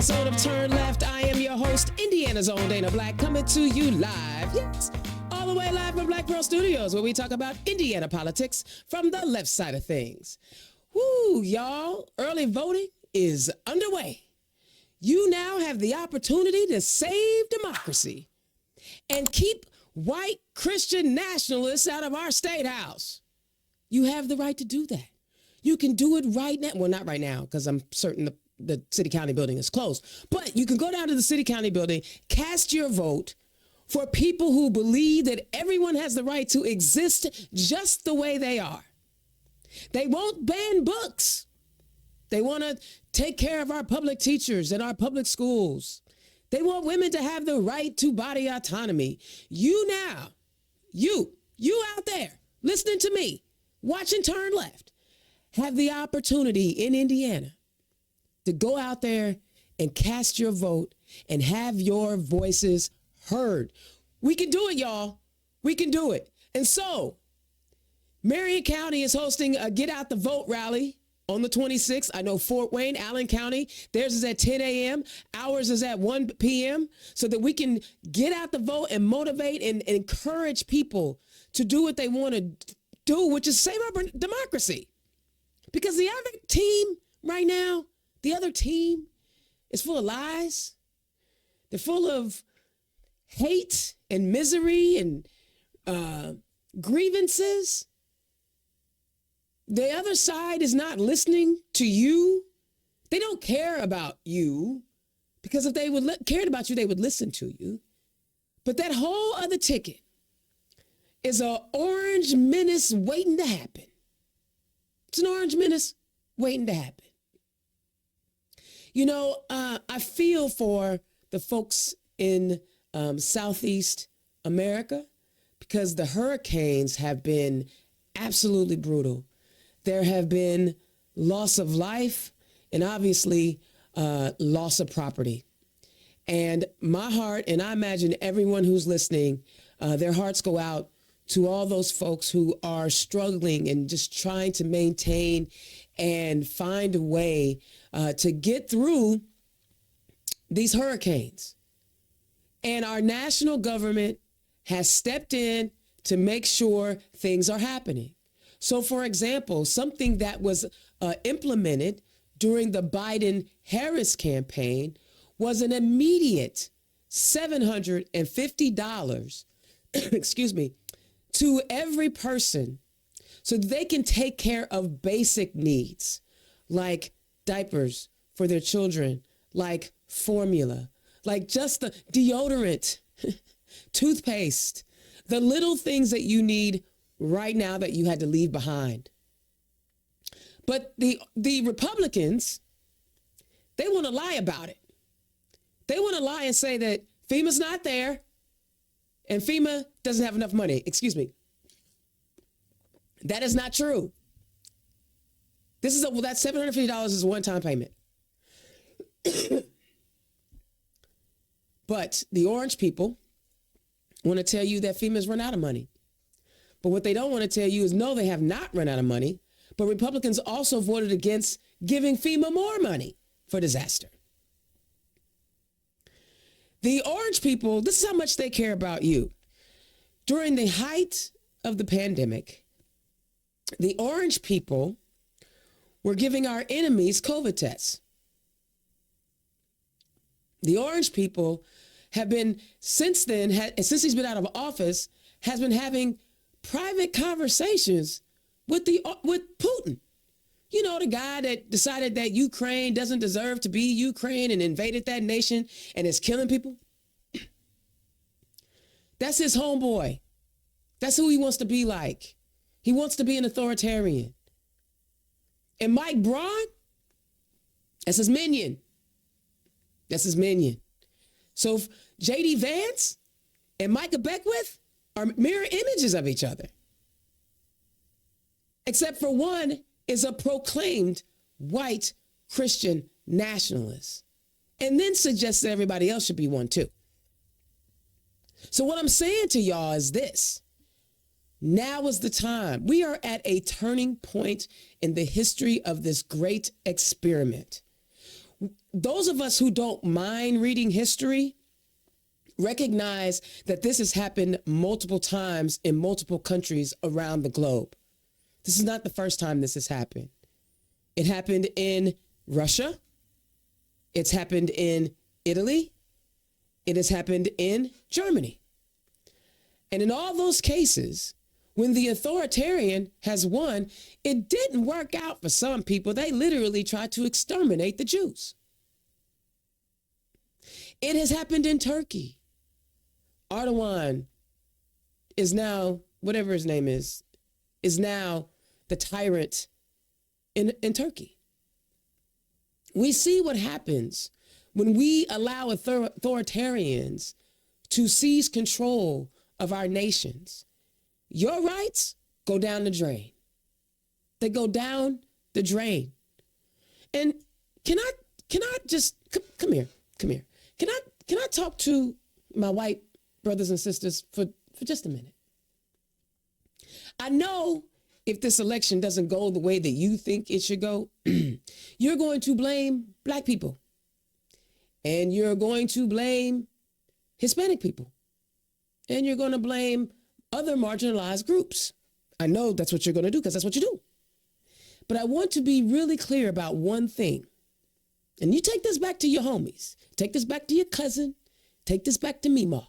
episode of Turn Left. I am your host, Indiana's own Dana Black, coming to you live. Yes, all the way live from Black Pearl Studios, where we talk about Indiana politics from the left side of things. Woo, y'all, early voting is underway. You now have the opportunity to save democracy and keep white Christian nationalists out of our state house. You have the right to do that. You can do it right now. Well, not right now, because I'm certain the city county building is closed. But you can go down to the city county building, cast your vote for people who believe that everyone has the right to exist just the way they are. They won't ban books. They want to take care of our public teachers and our public schools. They want women to have the right to body autonomy. You now, you out there listening to me, watching Turn Left, have the opportunity in Indiana to go out there and cast your vote and have your voices heard. We can do it, y'all. We can do it. And so, Marion County is hosting a Get Out the Vote rally on the 26th. I know Fort Wayne, Allen County, theirs is at 10 a.m. Ours is at 1 p.m. so that we can get out the vote and motivate and encourage people to do what they want to do, which is save our democracy. Because the other team right now, the other team is full of lies. They're full of hate and misery and grievances. The other side is not listening to you. They don't care about you, because if they cared about you, they would listen to you. But that whole other ticket is an orange menace waiting to happen. It's an orange menace waiting to happen. You know, I feel for the folks in Southeast America, because the hurricanes have been absolutely brutal. There have been loss of life and obviously loss of property. And my heart, and I imagine everyone who's listening, their hearts go out to all those folks who are struggling and just trying to maintain and find a way to get through these hurricanes. And our national government has stepped in to make sure things are happening. So, for example, something that was implemented during the Biden-Harris campaign was an immediate $750, excuse me, to every person so they can take care of basic needs like diapers for their children, like formula, like just the deodorant, toothpaste, the little things that you need right now that you had to leave behind. But the Republicans, they want to lie about it. They want to lie and say that FEMA's not there and FEMA doesn't have enough money. Excuse me. That is not true. That $750 is a one-time payment. But the orange people want to tell you that FEMA's run out of money. But what they don't want to tell you is, no, they have not run out of money. But Republicans also voted against giving FEMA more money for disaster. The orange people, this is how much they care about you. During the height of the pandemic, the orange people were giving our enemies COVID tests. The orange people have been, since then, since he's been out of office, has been having private conversations with Putin. You know, the guy that decided that Ukraine doesn't deserve to be Ukraine and invaded that nation and is killing people. That's his homeboy. That's who he wants to be like. He wants to be an authoritarian. And Mike Braun, that's his minion. That's his minion. So J.D. Vance and Micah Beckwith are mirror images of each other. Except for one is a proclaimed white Christian nationalist, and then suggests that everybody else should be one too. So what I'm saying to y'all is this. Now is the time. We are at a turning point in the history of this great experiment. those of us who don't mind reading history recognize that this has happened multiple times in multiple countries around the globe. This is not the first time this has happened. It happened in Russia. It's happened in Italy. It has happened in Germany. And in all those cases, when the authoritarian has won, it didn't work out for some people. They literally tried to exterminate the Jews. It has happened in Turkey. Erdogan is now, whatever his name is now the tyrant in Turkey. We see what happens when we allow authoritarians to seize control of our nations. Your rights go down the drain. They go down the drain. And can I just come here. Can I talk to my white brothers and sisters for just a minute? I know if this election doesn't go the way that you think it should go, you're going to blame black people. And you're going to blame Hispanic people. And you're going to blame other marginalized groups. I know that's what you're going to do because that's what you do. But I want to be really clear about one thing. And you take this back to your homies. Take this back to your cousin. Take this back to Meemaw.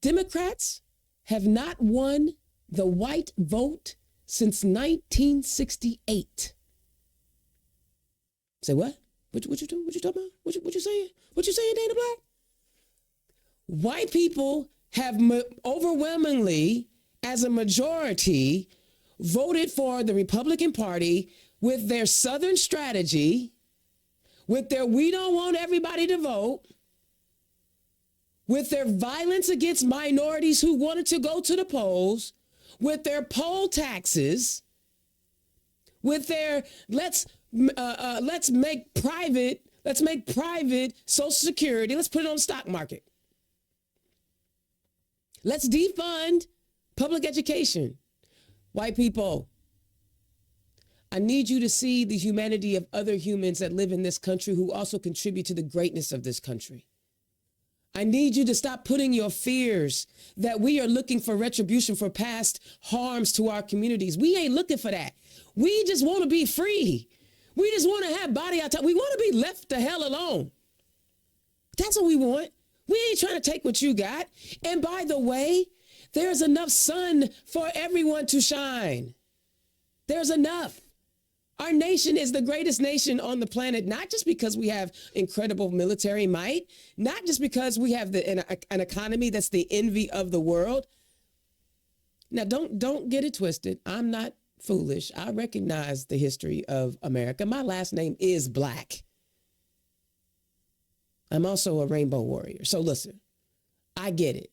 Democrats have not won the white vote since 1968. Say what? What you talking about? What you saying? What you saying, Dana Black? White people have overwhelmingly, as a majority, voted for the Republican Party with their Southern strategy, with their we don't want everybody to vote, with their violence against minorities who wanted to go to the polls, with their poll taxes, with their let's make private Social Security, let's put it on the stock market. Let's defund public education. White people, I need you to see the humanity of other humans that live in this country who also contribute to the greatness of this country. I need you to stop putting your fears that we are looking for retribution for past harms to our communities. We ain't looking for that. We just want to be free. We just want to have body autonomy. We want to be left the hell alone. That's what we want. We ain't trying to take what you got. And by the way, there's enough sun for everyone to shine. There's enough. Our nation is the greatest nation on the planet, not just because we have incredible military might, not just because we have an economy that's the envy of the world. Now, don't get it twisted. I'm not foolish. I recognize the history of America. My last name is Black. I'm also a rainbow warrior. So listen, I get it.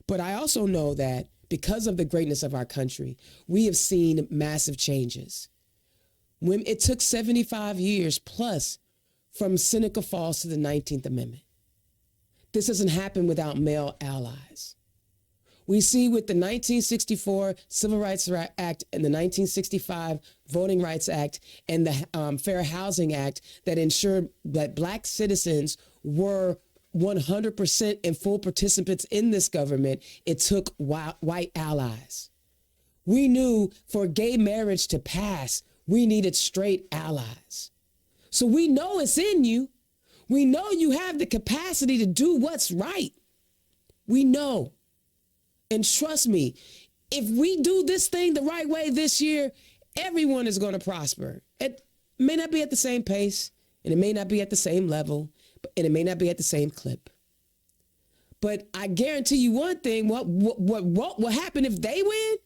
But I also know that because of the greatness of our country, we have seen massive changes. When it took 75 years plus from Seneca Falls to the 19th Amendment. This doesn't happen without male allies. We see with the 1964 Civil Rights Act and the 1965 Voting Rights Act and the Fair Housing Act that ensured that Black citizens were 100% and full participants in this government. It took white allies. We knew for gay marriage to pass, we needed straight allies. So we know it's in you. We know you have the capacity to do what's right. We know. And trust me, if we do this thing the right way this year, everyone is going to prosper. It may not be at the same pace, and it may not be at the same level, and it may not be at the same clip. But I guarantee you one thing, what will happen if they win?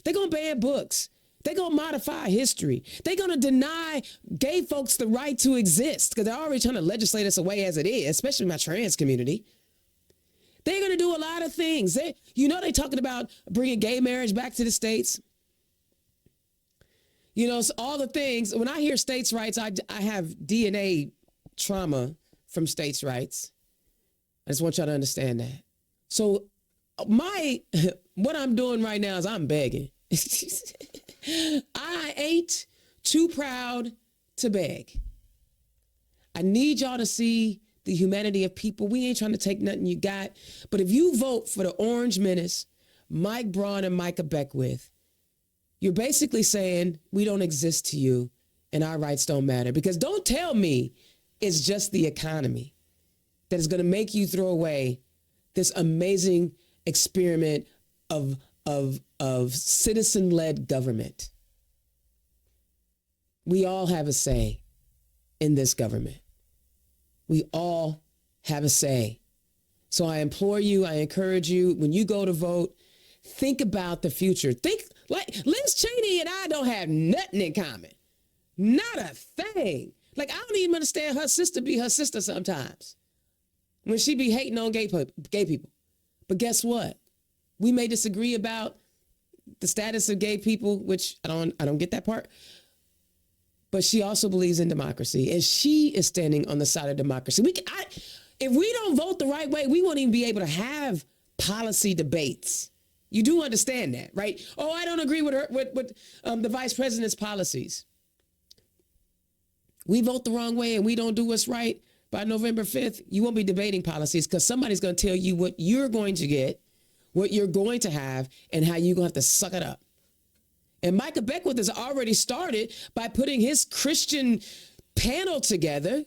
They're going to ban books. They're going to modify history. They're going to deny gay folks the right to exist because they're already trying to legislate us away as it is, especially my trans community. They're going to do a lot of things. They're talking about bringing gay marriage back to the States. So all the things. When I hear states' rights, I have DNA trauma from states' rights. I just want y'all to understand that. So what I'm doing right now is I'm begging. I ain't too proud to beg. I need y'all to see the humanity of people. We ain't trying to take nothing you got. But if you vote for the Orange Menace, Mike Braun and Micah Beckwith, you're basically saying we don't exist to you and our rights don't matter. Because don't tell me it's just the economy that is going to make you throw away this amazing experiment of citizen-led government. We all have a say in this government. We all have a say. So I implore you, I encourage you, when you go to vote, think about the future. Think like Liz Cheney and I don't have nothing in common. Not a thing. Like, I don't even understand her sister be her sister sometimes when she be hating on gay people. But guess what? We may disagree about the status of gay people, which I don't get that part. But she also believes in democracy, and she is standing on the side of democracy. If we don't vote the right way, we won't even be able to have policy debates. You do understand that, right? Oh, I don't agree with the vice president's policies. We vote the wrong way and we don't do what's right by November 5th, you won't be debating policies because somebody's going to tell you what you're going to get, what you're going to have, and how you're going to have to suck it up. And Micah Beckwith has already started by putting his Christian panel together.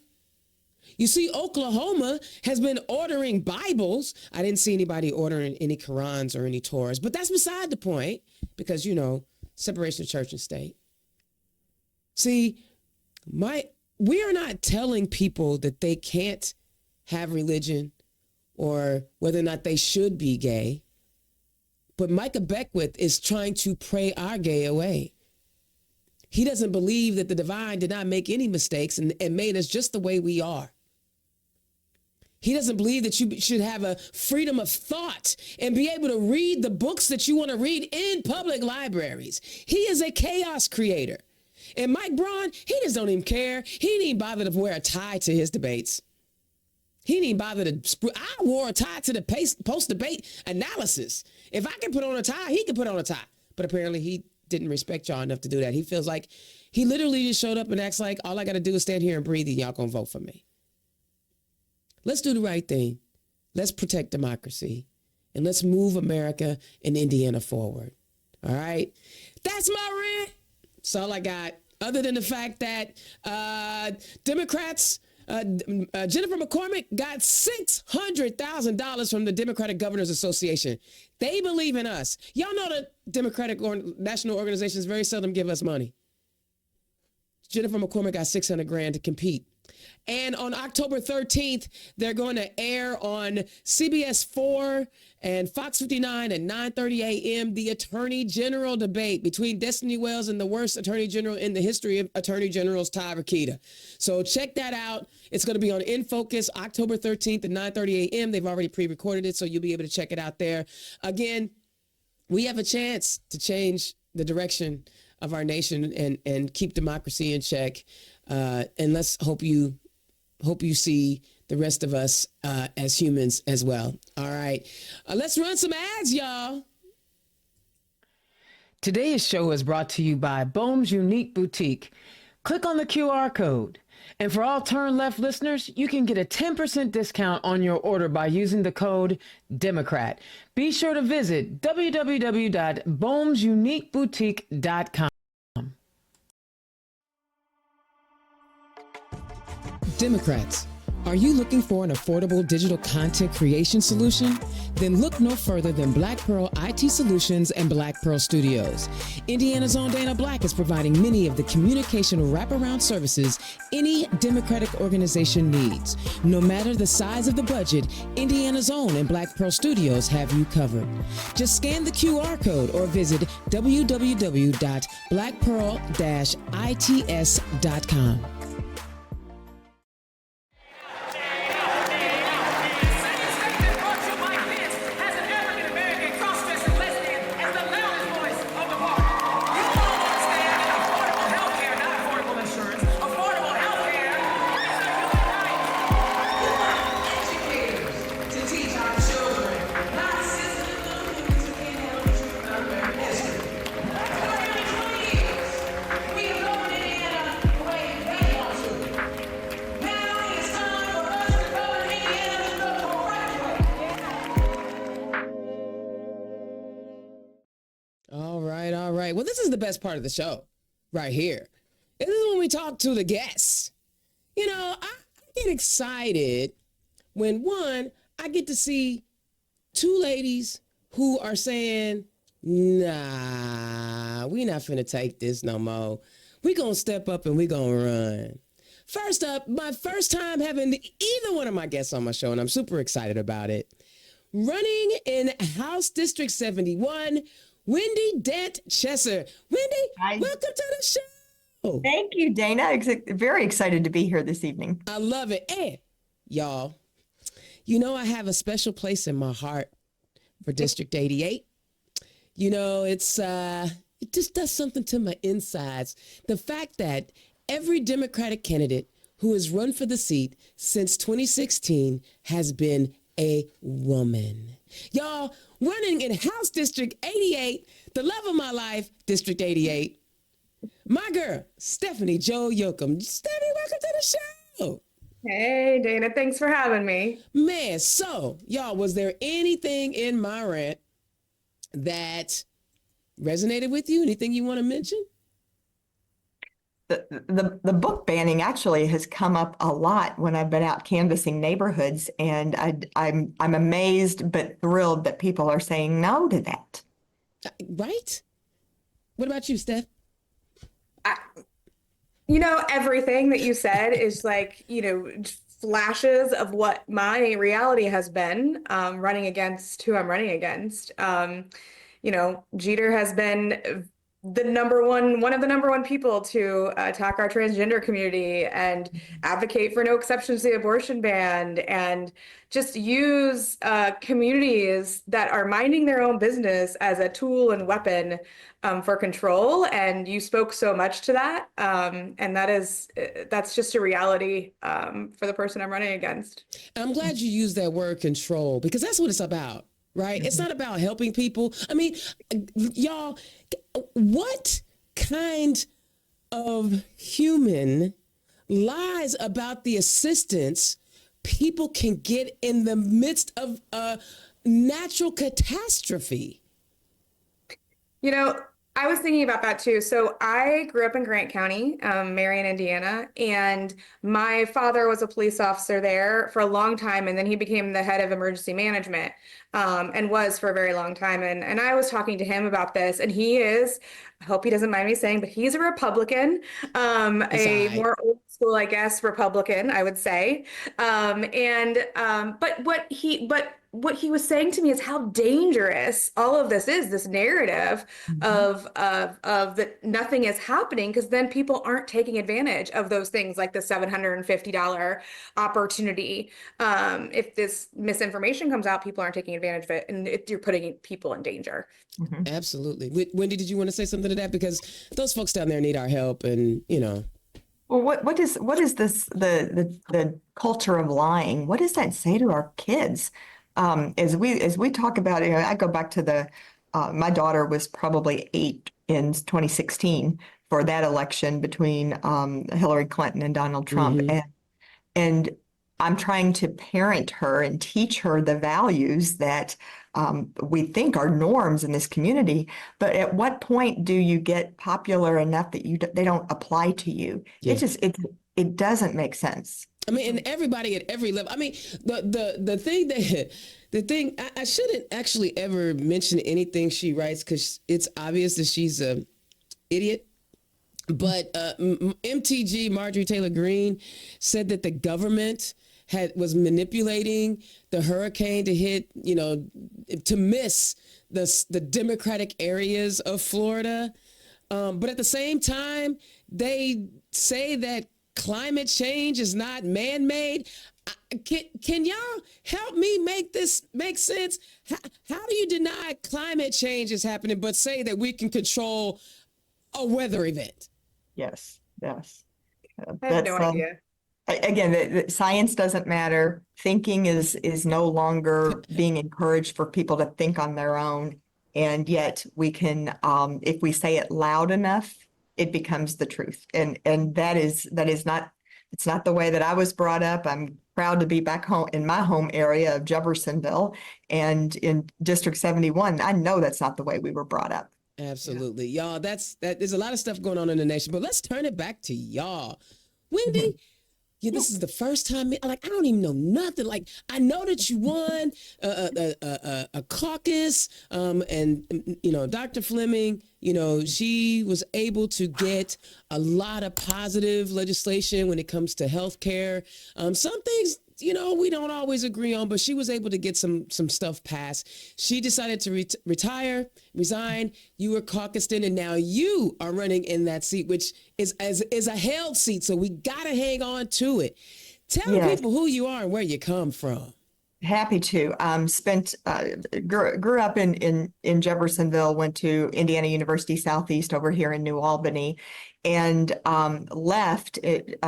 You see, Oklahoma has been ordering Bibles. I didn't see anybody ordering any Qurans or any Torahs, but that's beside the point because, separation of church and state. See, we are not telling people that they can't have religion or whether or not they should be gay. But Micah Beckwith is trying to pray our gay away. He doesn't believe that the divine did not make any mistakes and made us just the way we are. He doesn't believe that you should have a freedom of thought and be able to read the books that you want to read in public libraries. He is a chaos creator. And Mike Braun, he just don't even care. He didn't even bother to wear a tie to his debates. He didn't even bother to. I wore a tie to the post-debate analysis. If I can put on a tie, he can put on a tie. But apparently he didn't respect y'all enough to do that. He feels like he literally just showed up and acts like all I got to do is stand here and breathe and y'all gonna vote for me. Let's do the right thing. Let's protect democracy. And let's move America and Indiana forward. All right? That's my rant. That's all I got. Other than the fact that Democrats, Jennifer McCormick got $600,000 from the Democratic Governors Association. They believe in us. Y'all know that Democratic or national organizations very seldom give us money. Jennifer McCormick got $600,000 to compete. And on October 13th, they're going to air on CBS 4 and Fox 59 at 9:30 a.m. the Attorney General debate between Destiny Wells and the worst Attorney General in the history of Attorney Generals, Ty Rokita. So check that out. It's going to be on In Focus October 13th at 9:30 a.m. They've already pre-recorded it, so you'll be able to check it out there. Again, we have a chance to change the direction of our nation and keep democracy in check. And let's hope you see the rest of us as humans as well. All right. Let's run some ads, y'all. Today's show is brought to you by Bohm's Unique Boutique. Click on the QR code. And for all Turn Left listeners, you can get a 10% discount on your order by using the code DEMOCRAT. Be sure to visit www.bohmsuniqueboutique.com. Democrats, are you looking for an affordable digital content creation solution? Then look no further than Black Pearl IT Solutions and Black Pearl Studios. Indiana's own Dana Black is providing many of the communication wraparound services any Democratic organization needs. No matter the size of the budget, Indiana's own and Black Pearl Studios have you covered. Just scan the QR code or visit www.blackpearl-its.com. We have known Indiana the way All right. Well, this is the best part of the show right here. This is when we talk to the guests. You know, I get excited when, one, I get to see two ladies who are saying, nah, we not finna take this no more. We gonna step up and we gonna run. First up, my first time having either one of my guests on my show, and I'm super excited about it. Running in House District 71, Wendy Dant Chesser. Wendy, Hi. welcome to the show. Thank you, Dana. Very excited to be here this evening. I love it. And y'all, you know I have a special place in my heart for District 88. You know, it just does something to my insides. The fact that every Democratic candidate who has run for the seat since 2016 has been a woman. Y'all, running in House District 88, the love of my life, District 88, my girl, Stephanie Jo Yocum. Stephanie, welcome to the show. Hey, Dana, thanks for having me. Man, so, y'all, was there anything in my rant that resonated with you? Anything you want to mention? The book banning actually has come up a lot when I've been out canvassing neighborhoods, and I'm amazed but thrilled that people are saying no to that. Right? What about you, Steph? Everything that you said is like, flashes of what my reality has been running against who I'm running against. Jeter has been one of the number one people to attack our transgender community and advocate for no exceptions to the abortion ban and just use communities that are minding their own business as a tool and weapon for control. And you spoke so much to that. And that's just a reality for the person I'm running against. I'm glad you used that word control, because that's what it's about, right? It's not about helping people. I mean, y'all, what kind of human lies about the assistance people can get in the midst of a natural catastrophe? I was thinking about that too. So I grew up in Grant County, Marion, Indiana, and my father was a police officer there for a long time, and then he became the head of emergency management, and was for a very long time. And I was talking to him about this, and he is, I hope he doesn't mind me saying, but he's a Republican, more old school, I guess, Republican, I would say. But what he was saying to me is how dangerous all of this is, this narrative of that nothing is happening, because then people aren't taking advantage of those things like the $750 opportunity. If this misinformation comes out, people aren't taking advantage of it, and you're putting people in danger. Absolutely. Wendy, did you want to say something to that? Because those folks down there need our help, and Well, what is this the culture of lying? What does that say to our kids? As we talk about it, I go back to my daughter was probably 8 in 2016 for that election between Hillary Clinton and Donald Trump, and I'm trying to parent her and teach her the values that we think are norms in this community. But at what point do you get popular enough that they don't apply to you? Yeah. It doesn't make sense. I mean, and everybody at every level. I mean, the thing I shouldn't actually ever mention anything she writes, because it's obvious that she's a idiot. But MTG, Marjorie Taylor Greene, said that the government was manipulating the hurricane to hit, to miss the Democratic areas of Florida. But at the same time, they say that climate change is not man-made. Can y'all help me make this make sense? How do you deny climate change is happening, but say that we can control a weather event? Yes. I have no idea. Again, the science doesn't matter. Thinking is no longer being encouraged for people to think on their own. And yet we can, if we say it loud enough, it becomes the truth. And that is not, it's not the way that I was brought up. I'm proud to be back home in my home area of Jeffersonville and in District 71. I know that's not the way we were brought up. Absolutely. Y'all, there's a lot of stuff going on in the nation, but let's turn it back to y'all. Wendy, yeah, this is the first time. Like, I don't even know nothing. Like, I know that you won a caucus, and Dr. Fleming, she was able to get a lot of positive legislation when it comes to healthcare. Some things, we don't always agree on, but she was able to get some stuff passed. She decided to resign. You were caucused in, and now you are running in that seat, which is a held seat. So we got to hang on to it. Tell Yes. people who you are and where you come from. Happy to. Grew up in Jeffersonville, went to Indiana University Southeast over here in New Albany, and left it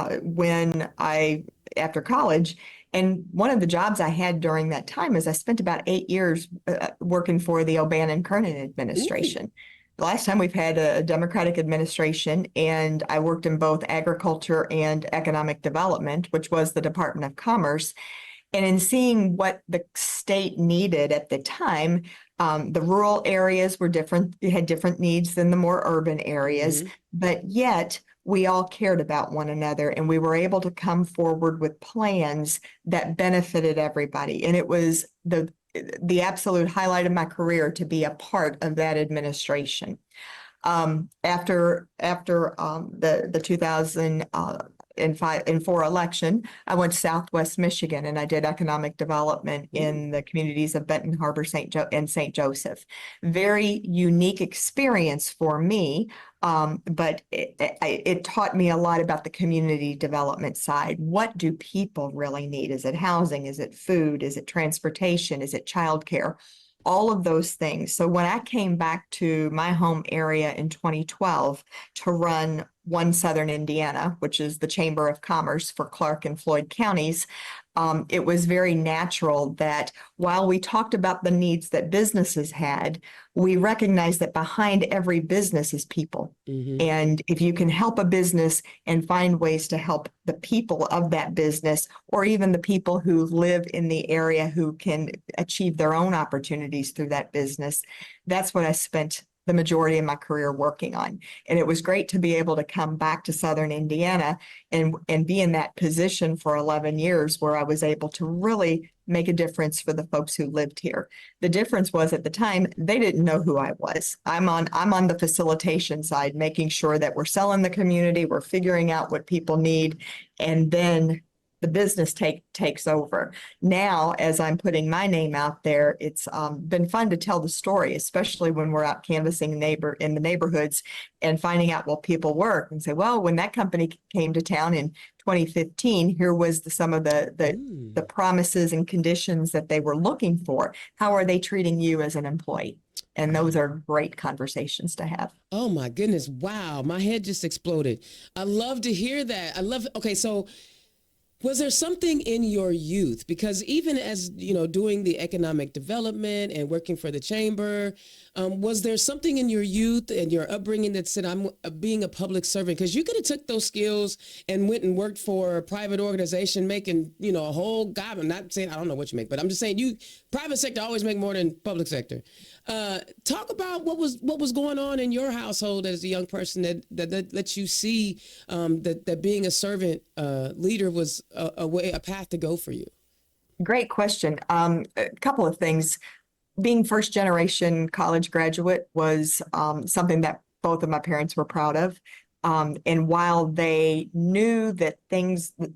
after college. And one of the jobs I had during that time is I spent about 8 years working for the O'Bannon-Kernan administration. The last time we've had a Democratic administration, and I worked in both agriculture and economic development, which was the Department of Commerce. And in seeing what the state needed at the time, the rural areas were different, had different needs than the more urban areas, but yet we all cared about one another, and we were able to come forward with plans that benefited everybody. And it was the absolute highlight of my career to be a part of that administration. After the 2004 election, I went to Southwest Michigan, and I did economic development in the communities of Benton Harbor, and St. Joseph. Very unique experience for me, but it taught me a lot about the community development side. What do people really need? Is it housing? Is it food? Is it transportation? Is it childcare? All of those things. So when I came back to my home area in 2012 to run One Southern Indiana, which is the Chamber of Commerce for Clark and Floyd counties, it was very natural that while we talked about the needs that businesses had, we recognized that behind every business is people. And if you can help a business and find ways to help the people of that business, or even the people who live in the area who can achieve their own opportunities through that business, that's what I spent the majority of my career working on. And it was great to be able to come back to Southern Indiana and be in that position for 11 years where I was able to really make a difference for the folks who lived here. The difference was at the time, they didn't know who I was. I'm on the facilitation side, making sure that we're selling the community, we're figuring out what people need, and then the business takes over. Now, as I'm putting my name out there, it's been fun to tell the story, especially when we're out canvassing in the neighborhoods and finding out what people work and say, well, when that company came to town in 2015, here was some of the promises and conditions that they were looking for. How are they treating you as an employee? And those are great conversations to have. Oh my goodness. Wow. My head just exploded. I love to hear that. Okay, so was there something in your youth? Because even as, doing the economic development and working for the chamber, was there something in your youth and your upbringing that said, I'm being a public servant? Because you could have took those skills and went and worked for a private organization making, a whole God. I'm not saying, I don't know what you make, but I'm just saying private sector always make more than public sector. Talk about what was going on in your household as a young person that lets you see that being a servant leader was a path to go for you. Great question. A couple of things. Being first generation college graduate was something that both of my parents were proud of. And while they knew they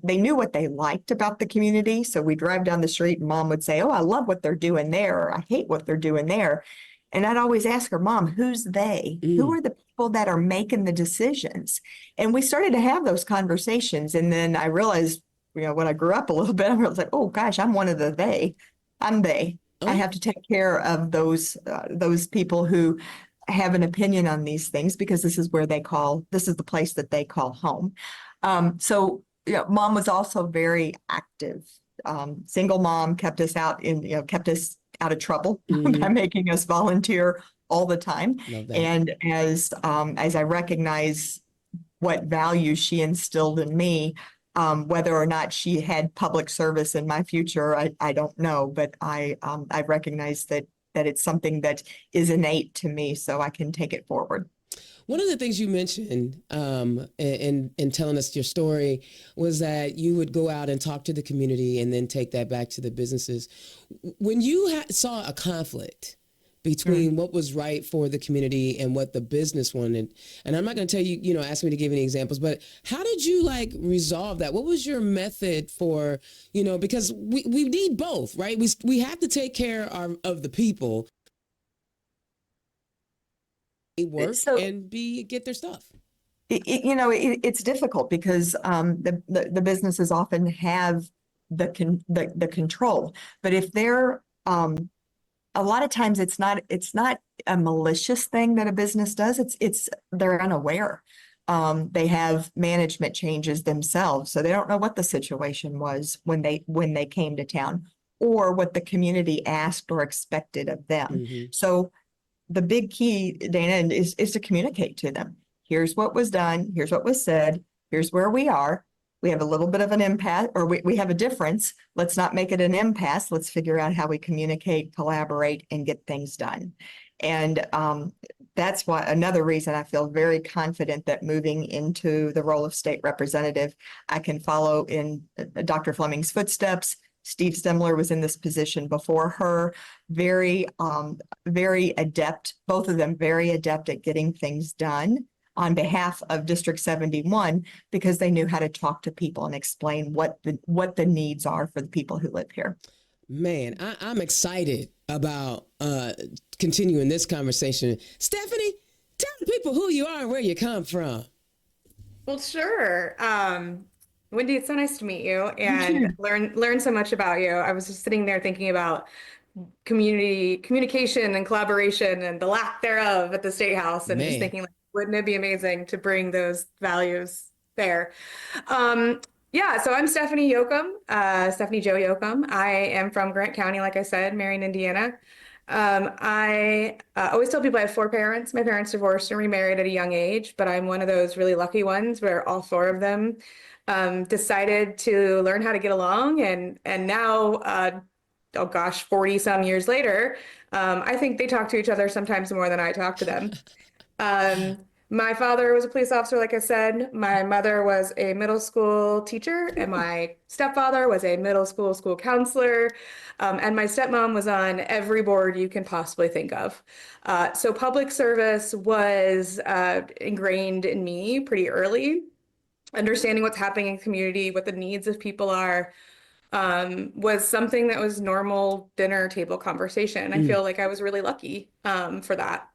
knew what they liked about the community. So we drive down the street and mom would say, oh, I love what they're doing there, or I hate what they're doing there. And I'd always ask her, Mom, who's they? Who are the people that are making the decisions? And we started to have those conversations. And then I realized, when I grew up a little bit, I was like, oh gosh, I'm one of the they. I'm they. I have to take care of those people who have an opinion on these things, because this is the place that they call home. So Mom was also very active. Single mom, kept us out of trouble by making us volunteer all the time. And as I recognize what values she instilled in me, whether or not she had public service in my future, I don't know, but I recognize that that it's something that is innate to me, so I can take it forward. One of the things you mentioned in telling us your story was that you would go out and talk to the community and then take that back to the businesses. When you saw a conflict between what was right for the community and what the business wanted, and I'm not going to tell you, ask me to give any examples, but how did you resolve that? What was your method for, because we need both, right? We have to take care of the people. Work and get their stuff. It's difficult because the businesses often have the control, but if they're a lot of times it's not a malicious thing that a business does. It's they're unaware. They have management changes themselves, so they don't know what the situation was when they came to town or what the community asked or expected of them. So the big key, Dana, is to communicate to them. Here's what was done. Here's what was said. Here's where we are. We have a little bit of an impasse, or we have a difference. Let's not make it an impasse. Let's figure out how we communicate, collaborate, and get things done. And that's why another reason I feel very confident that moving into the role of state representative, I can follow in Dr. Fleming's footsteps. Steve Stemler was in this position before her, very adept, both of them very adept at getting things done on behalf of District 71, because they knew how to talk to people and explain what the needs are for the people who live here. Man, I'm excited about continuing this conversation. Stephanie, tell the people who you are and where you come from. Well, sure. Wendy, it's so nice to meet you and learn so much about you. I was just sitting there thinking about communication and collaboration and the lack thereof at the State House, and just thinking, wouldn't it be amazing to bring those values there? Yeah, so I'm Stephanie Yocum, Stephanie Jo Yocum. I am from Grant County, like I said, Marion, Indiana. I always tell people I have 4 parents. My parents divorced and remarried at a young age, but I'm one of those really lucky ones where all 4 of them decided to learn how to get along, and now, oh gosh, 40 some years later, I think they talk to each other sometimes more than I talk to them. My father was a police officer, like I said. My mother was a middle school teacher, and my stepfather was a middle school counselor. And my stepmom was on every board you can possibly think of. So public service was ingrained in me pretty early. Understanding what's happening in the community, what the needs of people are, was something that was normal dinner table conversation. I feel like I was really lucky for that.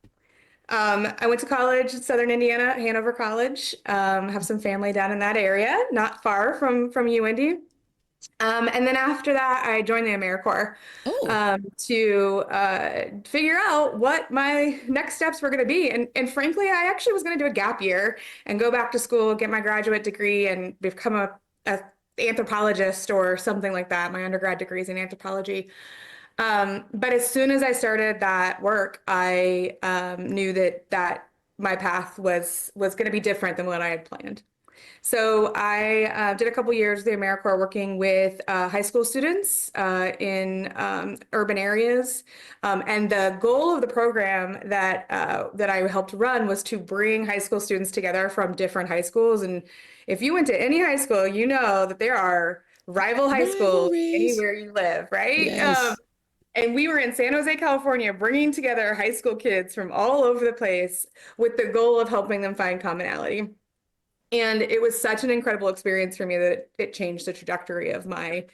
I went to college in Southern Indiana, Hanover College. Have some family down in that area, not far from you, Wendy. And then after that, I joined the AmeriCorps to figure out what my next steps were going to be. And frankly, I actually was going to do a gap year and go back to school, get my graduate degree, and become a anthropologist or something like that. My undergrad degree is in anthropology. But as soon as I started that work, I knew that my path was going to be different than what I had planned. So I did a couple years of the AmeriCorps working with high school students in urban areas. And the goal of the program that I helped run was to bring high school students together from different high schools. And if you went to any high school, you know that there are rival high schools anywhere you live, right? Yes. And we were in San Jose, California, bringing together high school kids from all over the place with the goal of helping them find commonality. And it was such an incredible experience for me that it changed the trajectory of my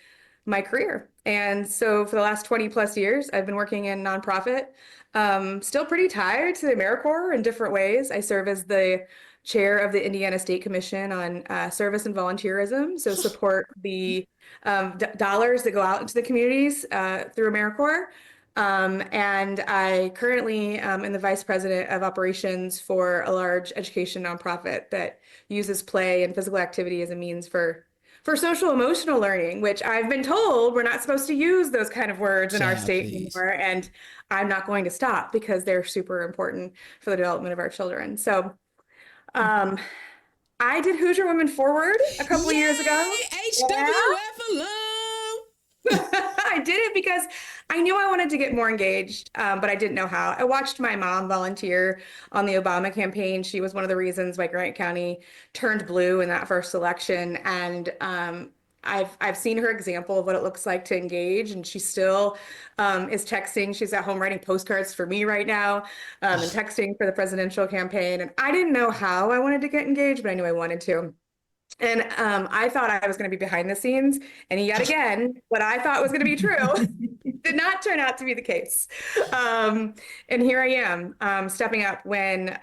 career. And so for the last 20 plus years, I've been working in nonprofit, still pretty tied to the AmeriCorps in different ways. I serve as the chair of the Indiana State Commission on Service and Volunteerism, so support the dollars that go out into the communities through AmeriCorps. And I currently am the vice president of operations for a large education nonprofit that uses play and physical activity as a means for social emotional learning, which I've been told we're not supposed to use those kind of words in our state anymore. And I'm not going to stop because they're super important for the development of our children. So I did Hoosier Women Forward a couple of years ago. HWF alum. I did it because I knew I wanted to get more engaged, but I didn't know how. I watched my mom volunteer on the Obama campaign. She was one of the reasons why Grant County turned blue in that first election. And I've seen her example of what it looks like to engage, and she still is texting. She's at home writing postcards for me right now, and texting for the presidential campaign. And I didn't know how I wanted to get engaged, but I knew I wanted to. And I thought I was going to be behind the scenes. And yet again, what I thought was going to be true did not turn out to be the case. And here I am, stepping up when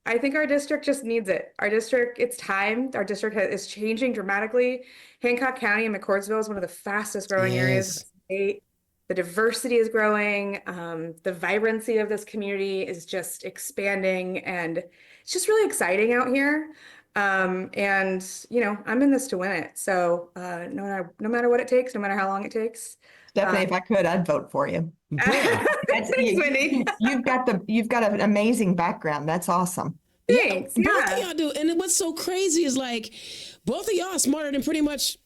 I think our district just needs it. Our district, it's time. Our district is changing dramatically. Hancock County and McCordsville is one of the fastest growing areas of the state. The diversity is growing. The vibrancy of this community is just expanding. And it's just really exciting out here. And you know, I'm in this to win it. So no matter what it takes, no matter how long it takes. Stephanie, if I could, I'd vote for you. Thanks, Wendy. You've got an amazing background. That's awesome. Thanks. Both Yeah. of y'all do. And what's so crazy is like both of y'all are smarter than pretty much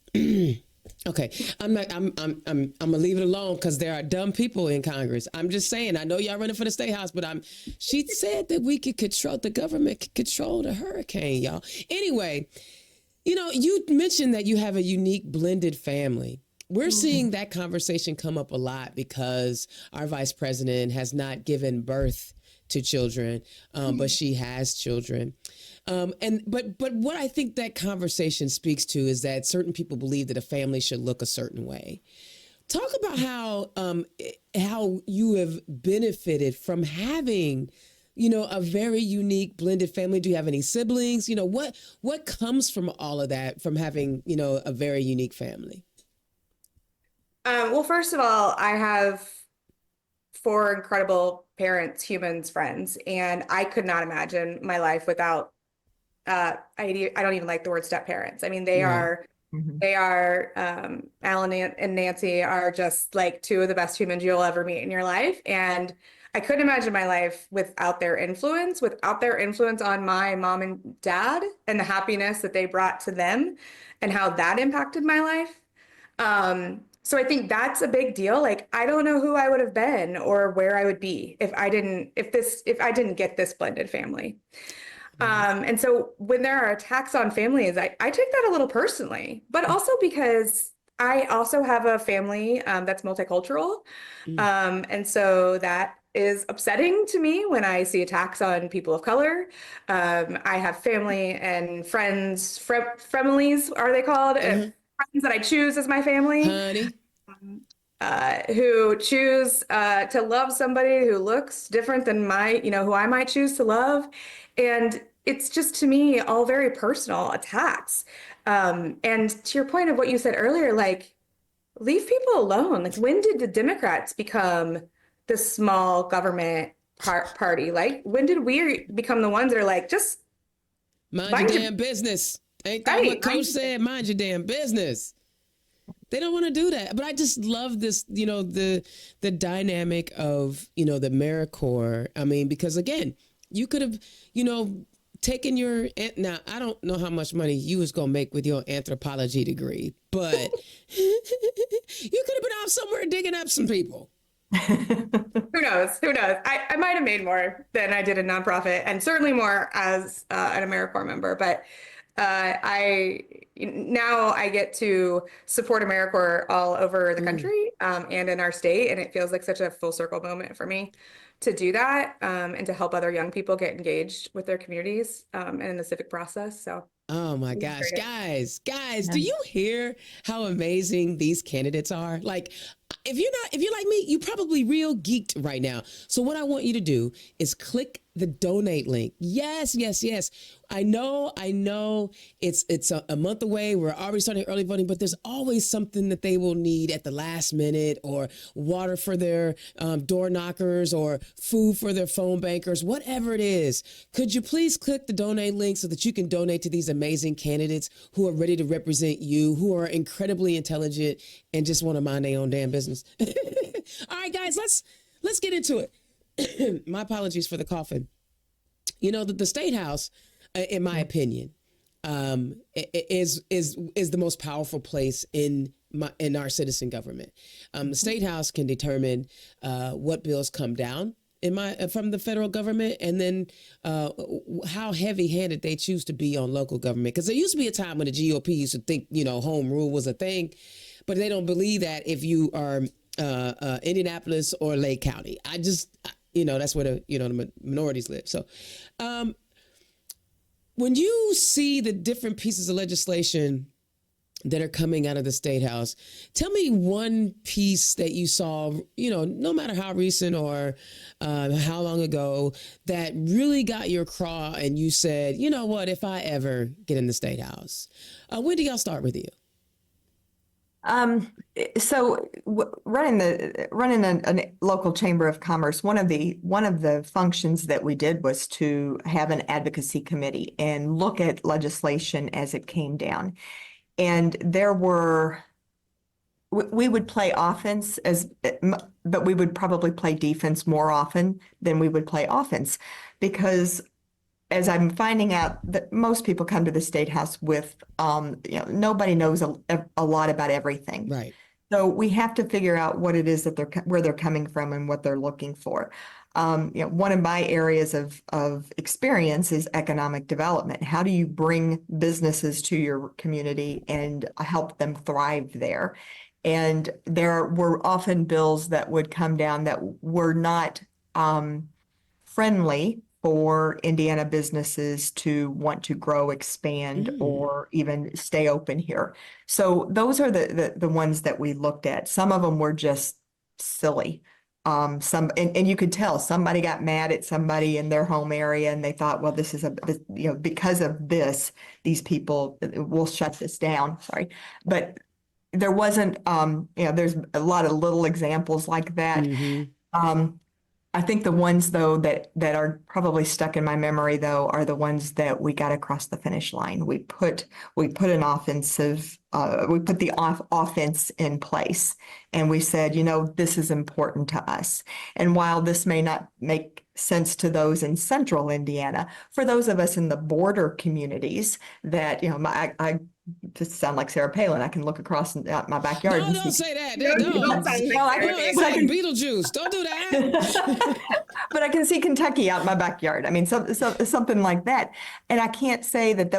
okay. I'm gonna leave it alone because there are dumb people in Congress. I'm just saying, I know y'all running for the state house, but she said that we could control the government could control the hurricane, y'all. Anyway, you know, you mentioned that you have a unique blended family. We're seeing that conversation come up a lot because our vice president has not given birth to children, but she has children. But what I think that conversation speaks to is that certain people believe that a family should look a certain way. Talk about how you have benefited from having, you know, a very unique blended family. Do you have any siblings? You know, what comes from all of that, from having, you know, a very unique family? Well, first of all, I have 4 incredible parents, humans, friends, and I could not imagine my life without I don't even like the word step parents. I mean, they are Alan and Nancy are just like 2 of the best humans you'll ever meet in your life. And I couldn't imagine my life without their influence on my mom and dad and the happiness that they brought to them and how that impacted my life. So I think that's a big deal. Like, I don't know who I would have been or where I would be if I didn't get this blended family. And so when there are attacks on families, I take that a little personally, but also because I also have a family that's multicultural. And so that is upsetting to me when I see attacks on people of color. I have family and friends, families are they called? Friends that I choose as my family. Honey. Who choose to love somebody who looks different than who I might choose to love. And it's just, to me, all very personal attacks. And to your point of what you said earlier, like, leave people alone. Like, when did the Democrats become the small government party? Like, when did we become the ones that are like, just mind your damn business? Ain't that what Coach said? Mind your damn business. They don't want to do that. But I just love this, you know, the dynamic of, you know, the AmeriCorps. I mean, because again, you could have, you know, taken now I don't know how much money you was going to make with your anthropology degree, but you could have been out somewhere digging up some people. Who knows? I might have made more than I did in nonprofit, and certainly more as an AmeriCorps member, but I get to support AmeriCorps all over the country and in our state, and it feels like such a full circle moment for me to do that and to help other young people get engaged with their communities and in the civic process. So, oh my gosh, guys, do you hear how amazing these candidates are? Like, if you're like me, you probably real geeked right now. So what I want you to do is click the donate link. Yes. I know it's a month away. We're already starting early voting, but there's always something that they will need at the last minute, or water for their door knockers, or food for their phone bankers, whatever it is. Could you please click the donate link so that you can donate to these amazing candidates who are ready to represent you, who are incredibly intelligent and just want to mind their own damn business. All right, guys, let's get into it. My apologies for the coughing. You know, the State House, in my opinion, is the most powerful place in in our citizen government. The state house can determine what bills come down from the federal government, and then how heavy-handed they choose to be on local government. Because there used to be a time when the GOP used to think, home rule was a thing, but they don't believe that if you are Indianapolis or Lake County. That's where the minorities live. So when you see the different pieces of legislation that are coming out of the State House, tell me one piece that you saw, no matter how recent or how long ago, that really got your craw and you said, you know what, if I ever get in the State House. Wendy, I'll start with you. So running a local chamber of commerce, one of the functions that we did was to have an advocacy committee and look at legislation as it came down. And we would play offense but we would probably play defense more often than we would play offense, because as I'm finding out that most people come to the State House with, nobody knows a lot about everything. Right. So we have to figure out what it is that where they're coming from and what they're looking for. One of my areas of experience is economic development. How do you bring businesses to your community and help them thrive there? And there were often bills that would come down that were not friendly for Indiana businesses to want to grow, expand, or even stay open here. So those are the ones that we looked at. Some of them were just silly. And you could tell somebody got mad at somebody in their home area and they thought, well, this is because of this, these people will shut this down. Sorry. But there wasn't, there's a lot of little examples like that. I think the ones though that are probably stuck in my memory though are the ones that we got across the finish line. We put an offensive, we put the offense in place, and we said, this is important to us. And while this may not make sense to those in central Indiana, for those of us in the border communities that, I just sound like Sarah Palin. I can look across my backyard. No, don't say that. That's like Beetlejuice. Don't do that. But I can see Kentucky out in my backyard. I mean, something like that. And I can't say that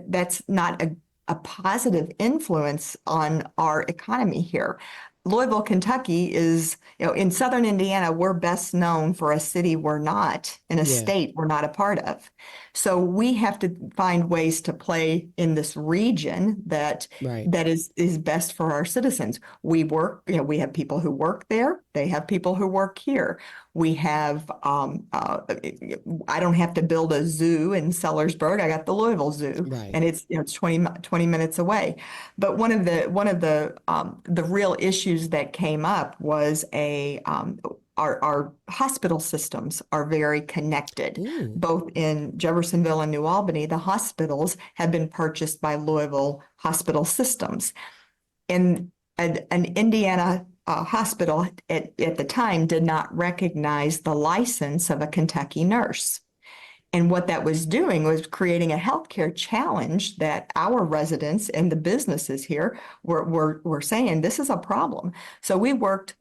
that's not a positive influence on our economy here. Louisville, Kentucky is, in Southern Indiana, we're best known for a city we're not, in a state we're not a part of. So we have to find ways to play in this region that is best for our citizens. We have people who work there. They have people who work here. We have, I don't have to build a zoo in Sellersburg. I got the Louisville Zoo, and it's 20 minutes away. But one of the real issues that came up was our hospital systems are very connected. Both in Jeffersonville and New Albany, the hospitals have been purchased by Louisville Hospital Systems. And an Indiana hospital at the time did not recognize the license of a Kentucky nurse. And what that was doing was creating a healthcare challenge that our residents and the businesses here were saying, this is a problem. So we worked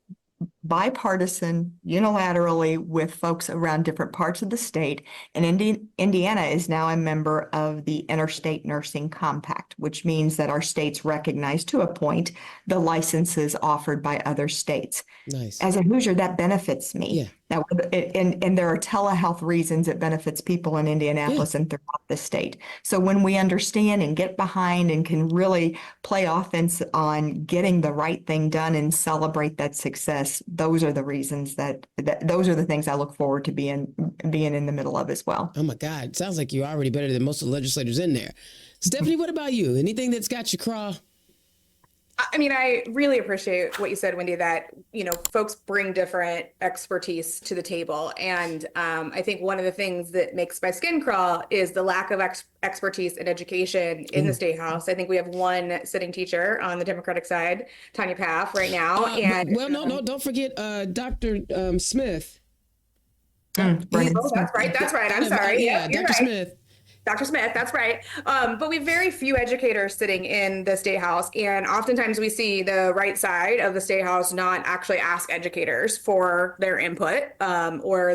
bipartisan, unilaterally with folks around different parts of the state. And Indiana is now a member of the Interstate Nursing Compact, which means that our states recognize to a point the licenses offered by other states. Nice. As a Hoosier, that benefits me. Yeah. Now, and there are telehealth reasons it benefits people in Indianapolis and throughout the state. So when we understand and get behind and can really play offense on getting the right thing done and celebrate that success, those are the reasons that those are the things I look forward to being in the middle of as well. Oh my God. Sounds like you're already better than most of the legislators in there. Stephanie, what about you? Anything that's got your craw? I mean, I really appreciate what you said, Wendy, that, folks bring different expertise to the table. And I think one of the things that makes my skin crawl is the lack of expertise and education in the State House. I think we have one sitting teacher on the Democratic side, Tanya Paff, right now. No, don't forget Dr. Smith. That's right. I'm sorry. Yeah, Dr. Right. Smith. Dr. Smith, that's right. But we have very few educators sitting in the State House, and oftentimes we see the right side of the State House not actually ask educators for their input or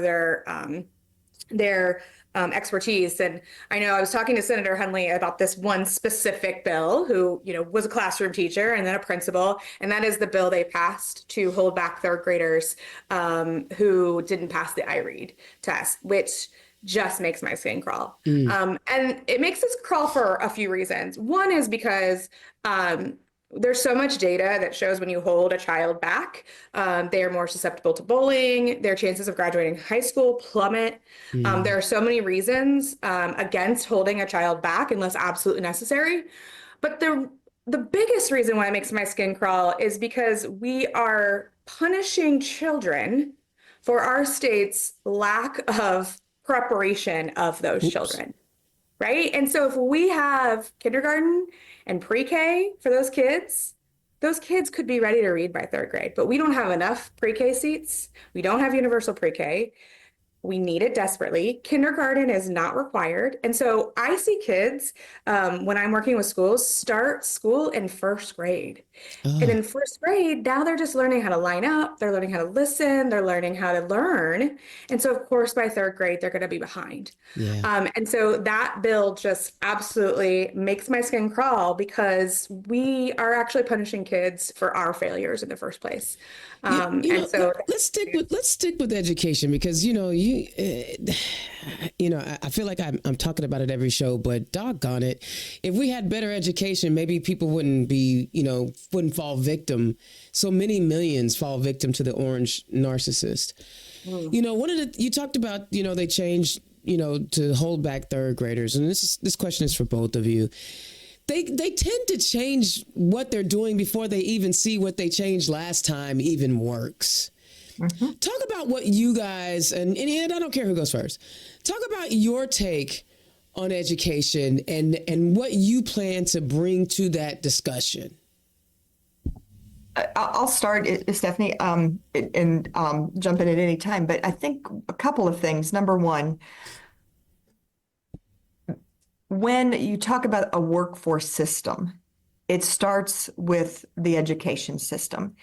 their expertise. And I know I was talking to Senator Hunley about this one specific bill who, was a classroom teacher and then a principal. And that is the bill they passed to hold back third graders who didn't pass the iRead test, which just makes my skin crawl. And it makes us crawl for a few reasons. One is because there's so much data that shows when you hold a child back, they are more susceptible to bullying. Their chances of graduating high school plummet. There are so many reasons against holding a child back unless absolutely necessary. But the biggest reason why it makes my skin crawl is because we are punishing children for our state's lack of preparation of those children, right? And so if we have kindergarten and pre-K for those kids could be ready to read by third grade, but we don't have enough pre-K seats. We don't have universal pre-K. We need it desperately. Kindergarten is not required. And so I see kids, when I'm working with schools, start school in first grade. And in first grade, now they're just learning how to line up. They're learning how to listen. They're learning how to learn. And so, of course, by third grade, they're going to be behind. Yeah. And so that bill just absolutely makes my skin crawl because we are actually punishing kids for our failures in the first place. Let's stick with education because I feel like I'm talking about it every show, but doggone it, if we had better education, maybe people wouldn't fall victim. So many millions fall victim to the orange narcissist. You talked about they changed to hold back third graders, and this question is for both of you. They tend to change what they're doing before they even see what they changed last time even works. Mm-hmm. Talk about what you guys, and I don't care who goes first, talk about your take on education and what you plan to bring to that discussion. I'll start, Stephanie, and jump in at any time, but I think a couple of things. Number one, when you talk about a workforce system, it starts with the education system.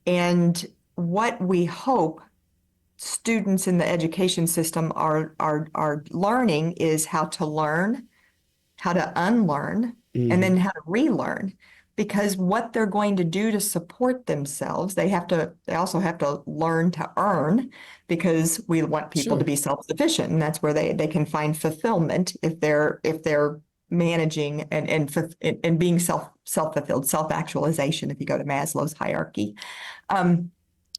And what we hope students in the education system are learning is how to learn, how to unlearn, and then how to relearn. Because what they're going to do to support themselves, they also have to learn to earn, because we want people to be self-sufficient, and that's where they can find fulfillment if they're managing and being self-fulfilled, self-actualization, if you go to Maslow's hierarchy.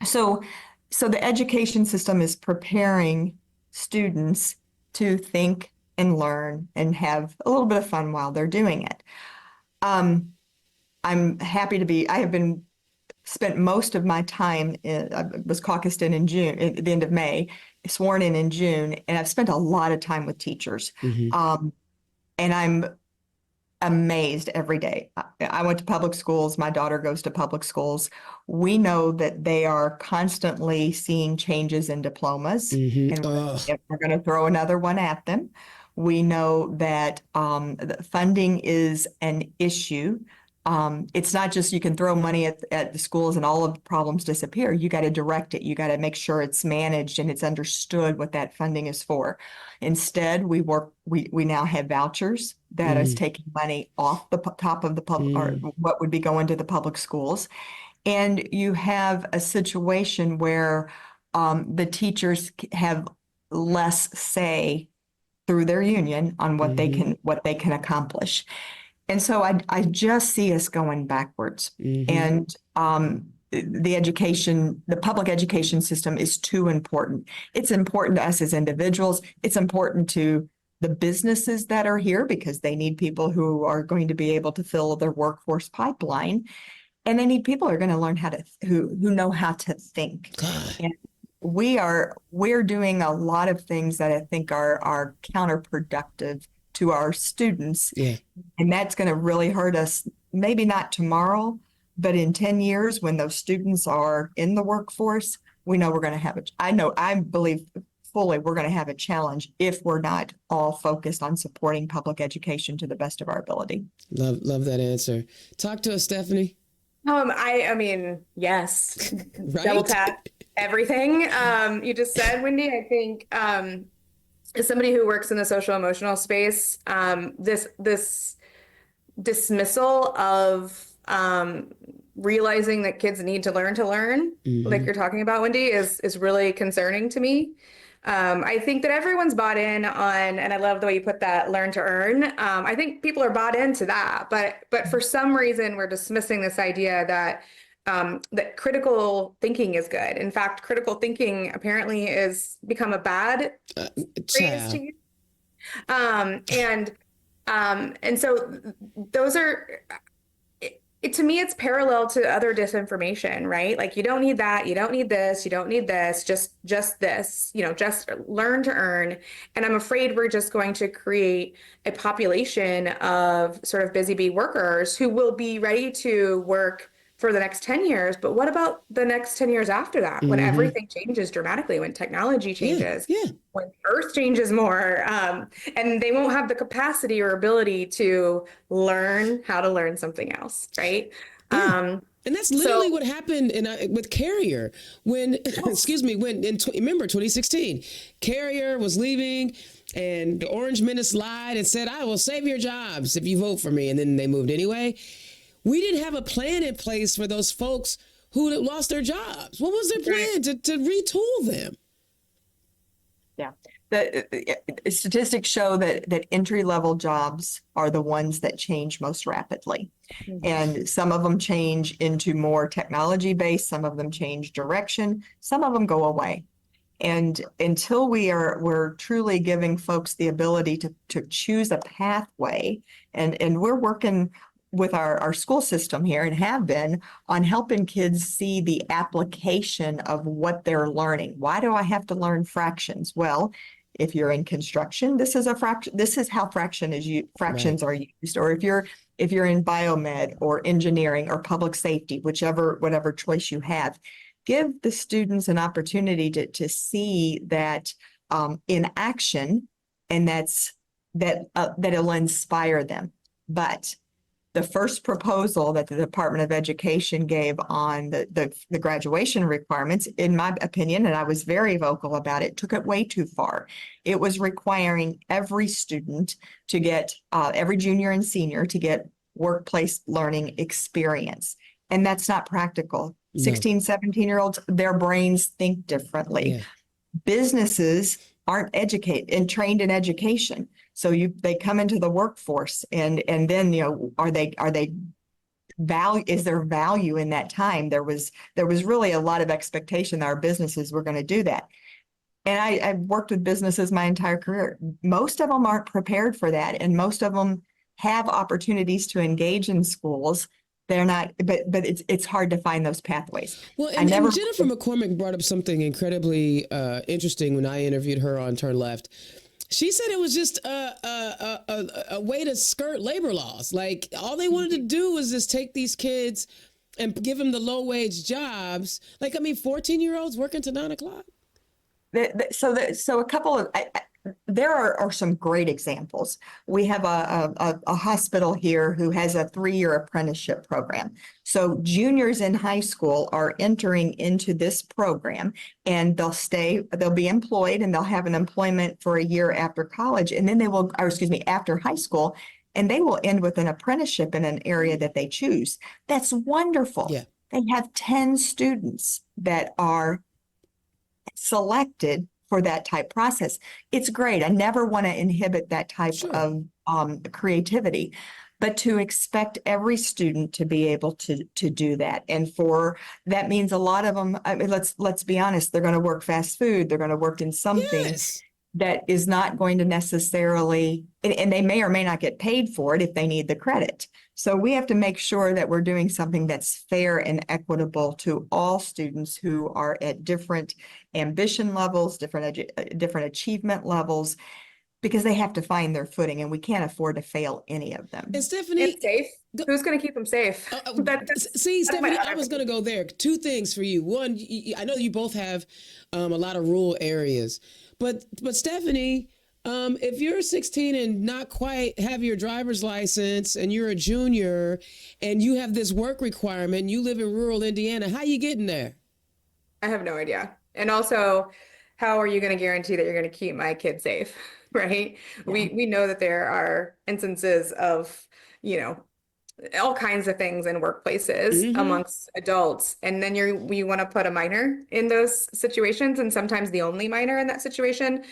So the education system is preparing students to think and learn and have a little bit of fun while they're doing it. I'm happy I have spent most of my time I was caucused in June, at the end of May, sworn in June, and I've spent a lot of time with teachers. Mm-hmm. And I'm amazed every day. I went to public schools. My daughter goes to public schools. We know that they are constantly seeing changes in diplomas, and we're going to throw another one at them. We know that funding is an issue. It's not just you can throw money at the schools and all of the problems disappear. You got to direct it. You got to make sure it's managed and it's understood what that funding is for. Instead, we now have vouchers that is taking money off the top of the public, or what would be going to the public schools. And you have a situation where the teachers have less say through their union on what they can accomplish. And so I just see us going backwards. And the public education system is too important. It's important to us as individuals. It's important to the businesses that are here, because they need people who are going to be able to fill their workforce pipeline. And they need people who are going to learn who know how to think. And we're doing a lot of things that I think are counterproductive to our students. Yeah. And that's going to really hurt us, maybe not tomorrow, but in 10 years when those students are in the workforce, we know we're going to have I believe fully, we're going to have a challenge if we're not all focused on supporting public education to the best of our ability. Love that answer. Talk to us, Stephanie. I mean, yes, Right? double tap everything you just said, Wendy. I think as somebody who works in the social emotional space, this dismissal of realizing that kids need to learn, like you're talking about, Wendy, is really concerning to me. I think that everyone's bought in on, and I love the way you put that, learn to earn. I think people are bought into that, but for some reason we're dismissing this idea that that critical thinking is good. In fact, critical thinking apparently is become a bad phrase to use. And so those are, to me, it's parallel to other disinformation, right? Like, you don't need that, you don't need this, you don't need this, just this, just learn to earn. And I'm afraid we're just going to create a population of sort of busy bee workers who will be ready to work for the next 10 years. But what about the next 10 years after that, when everything changes dramatically, when technology changes, when Earth changes more, and they won't have the capacity or ability to learn how to learn something else, right? And that's literally what happened with Carrier when, remember 2016, Carrier was leaving and the Orange Menace lied and said, I will save your jobs if you vote for me. And then they moved anyway. We didn't have a plan in place for those folks who lost their jobs. What was their plan to retool them? Yeah. The statistics show that entry-level jobs are the ones that change most rapidly. And some of them change into more technology-based, some of them change direction, some of them go away. And until we're truly giving folks the ability to choose a pathway, and we're working with our school system here and have been on helping kids see the application of what they're learning. Why do I have to learn fractions? Well, if you're in construction, this is how fractions are used. Or if you're in biomed or engineering or public safety, whatever choice you have, give the students an opportunity to see that in action, and that it'll inspire them. But the first proposal that the Department of Education gave on the graduation requirements, in my opinion, and I was very vocal about it, took it way too far. It was requiring every student to get, every junior and senior to get workplace learning experience. And that's not practical. No. 16, 17-year-olds, their brains think differently. Yeah. Businesses aren't educated and trained in education. So they come into the workforce and then, is there value in that time? There was really a lot of expectation that our businesses were going to do that. And I've worked with businesses my entire career. Most of them aren't prepared for that. And most of them have opportunities to engage in schools. They're not, but it's hard to find those pathways. Well, and Jennifer McCormick brought up something incredibly interesting when I interviewed her on Turn Left. She said it was just a way to skirt labor laws. Like, all they wanted to do was just take these kids and give them the low wage jobs. Like, 14-year-olds working to 9 o'clock. So a couple of, there are some great examples. We have a hospital here who has a 3-year apprenticeship program. So juniors in high school are entering into this program, and they'll be employed, and they'll have an employment for a year after college. And then after high school, and they will end with an apprenticeship in an area that they choose. That's wonderful. Yeah. They have 10 students that are selected for that type process. It's great. I never want to inhibit that type of creativity, but to expect every student to be able to do that. And that means a lot of them, let's be honest, they're going to work fast food. They're going to work in something that is not going to necessarily, and they may or may not get paid for it if they need the credit. So we have to make sure that we're doing something that's fair and equitable to all students who are at different ambition levels, different achievement levels, because they have to find their footing, and we can't afford to fail any of them. And Stephanie, it's safe. Who's going to keep them safe? Stephanie, I was going to go there. 2 things for you. One, I know you both have a lot of rural areas, But Stephanie, if you're 16 and not quite have your driver's license and you're a junior and you have this work requirement, you live in rural Indiana, how you getting there? I have no idea. And also, how are you going to guarantee that you're going to keep my kid safe, right? Yeah. We know that there are instances of, you know, all kinds of things in workplaces amongst adults, and then you want to put a minor in those situations, and sometimes the only minor in that situation.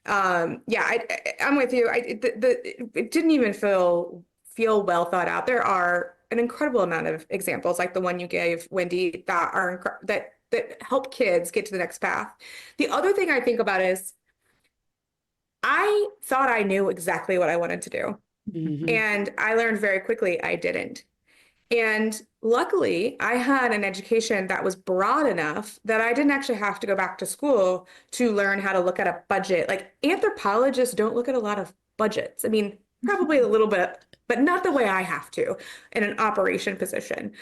Yeah, I'm with you. It didn't even feel well thought out. There are an incredible amount of examples, like the one you gave, Wendy, that help kids get to the next path. The other thing I think about is I thought I knew exactly what I wanted to do. And I learned very quickly I didn't. And luckily, I had an education that was broad enough that I didn't actually have to go back to school to learn how to look at a budget. Like anthropologists don't look at a lot of budgets. I mean, probably a little bit, but not the way I have to in an operation position.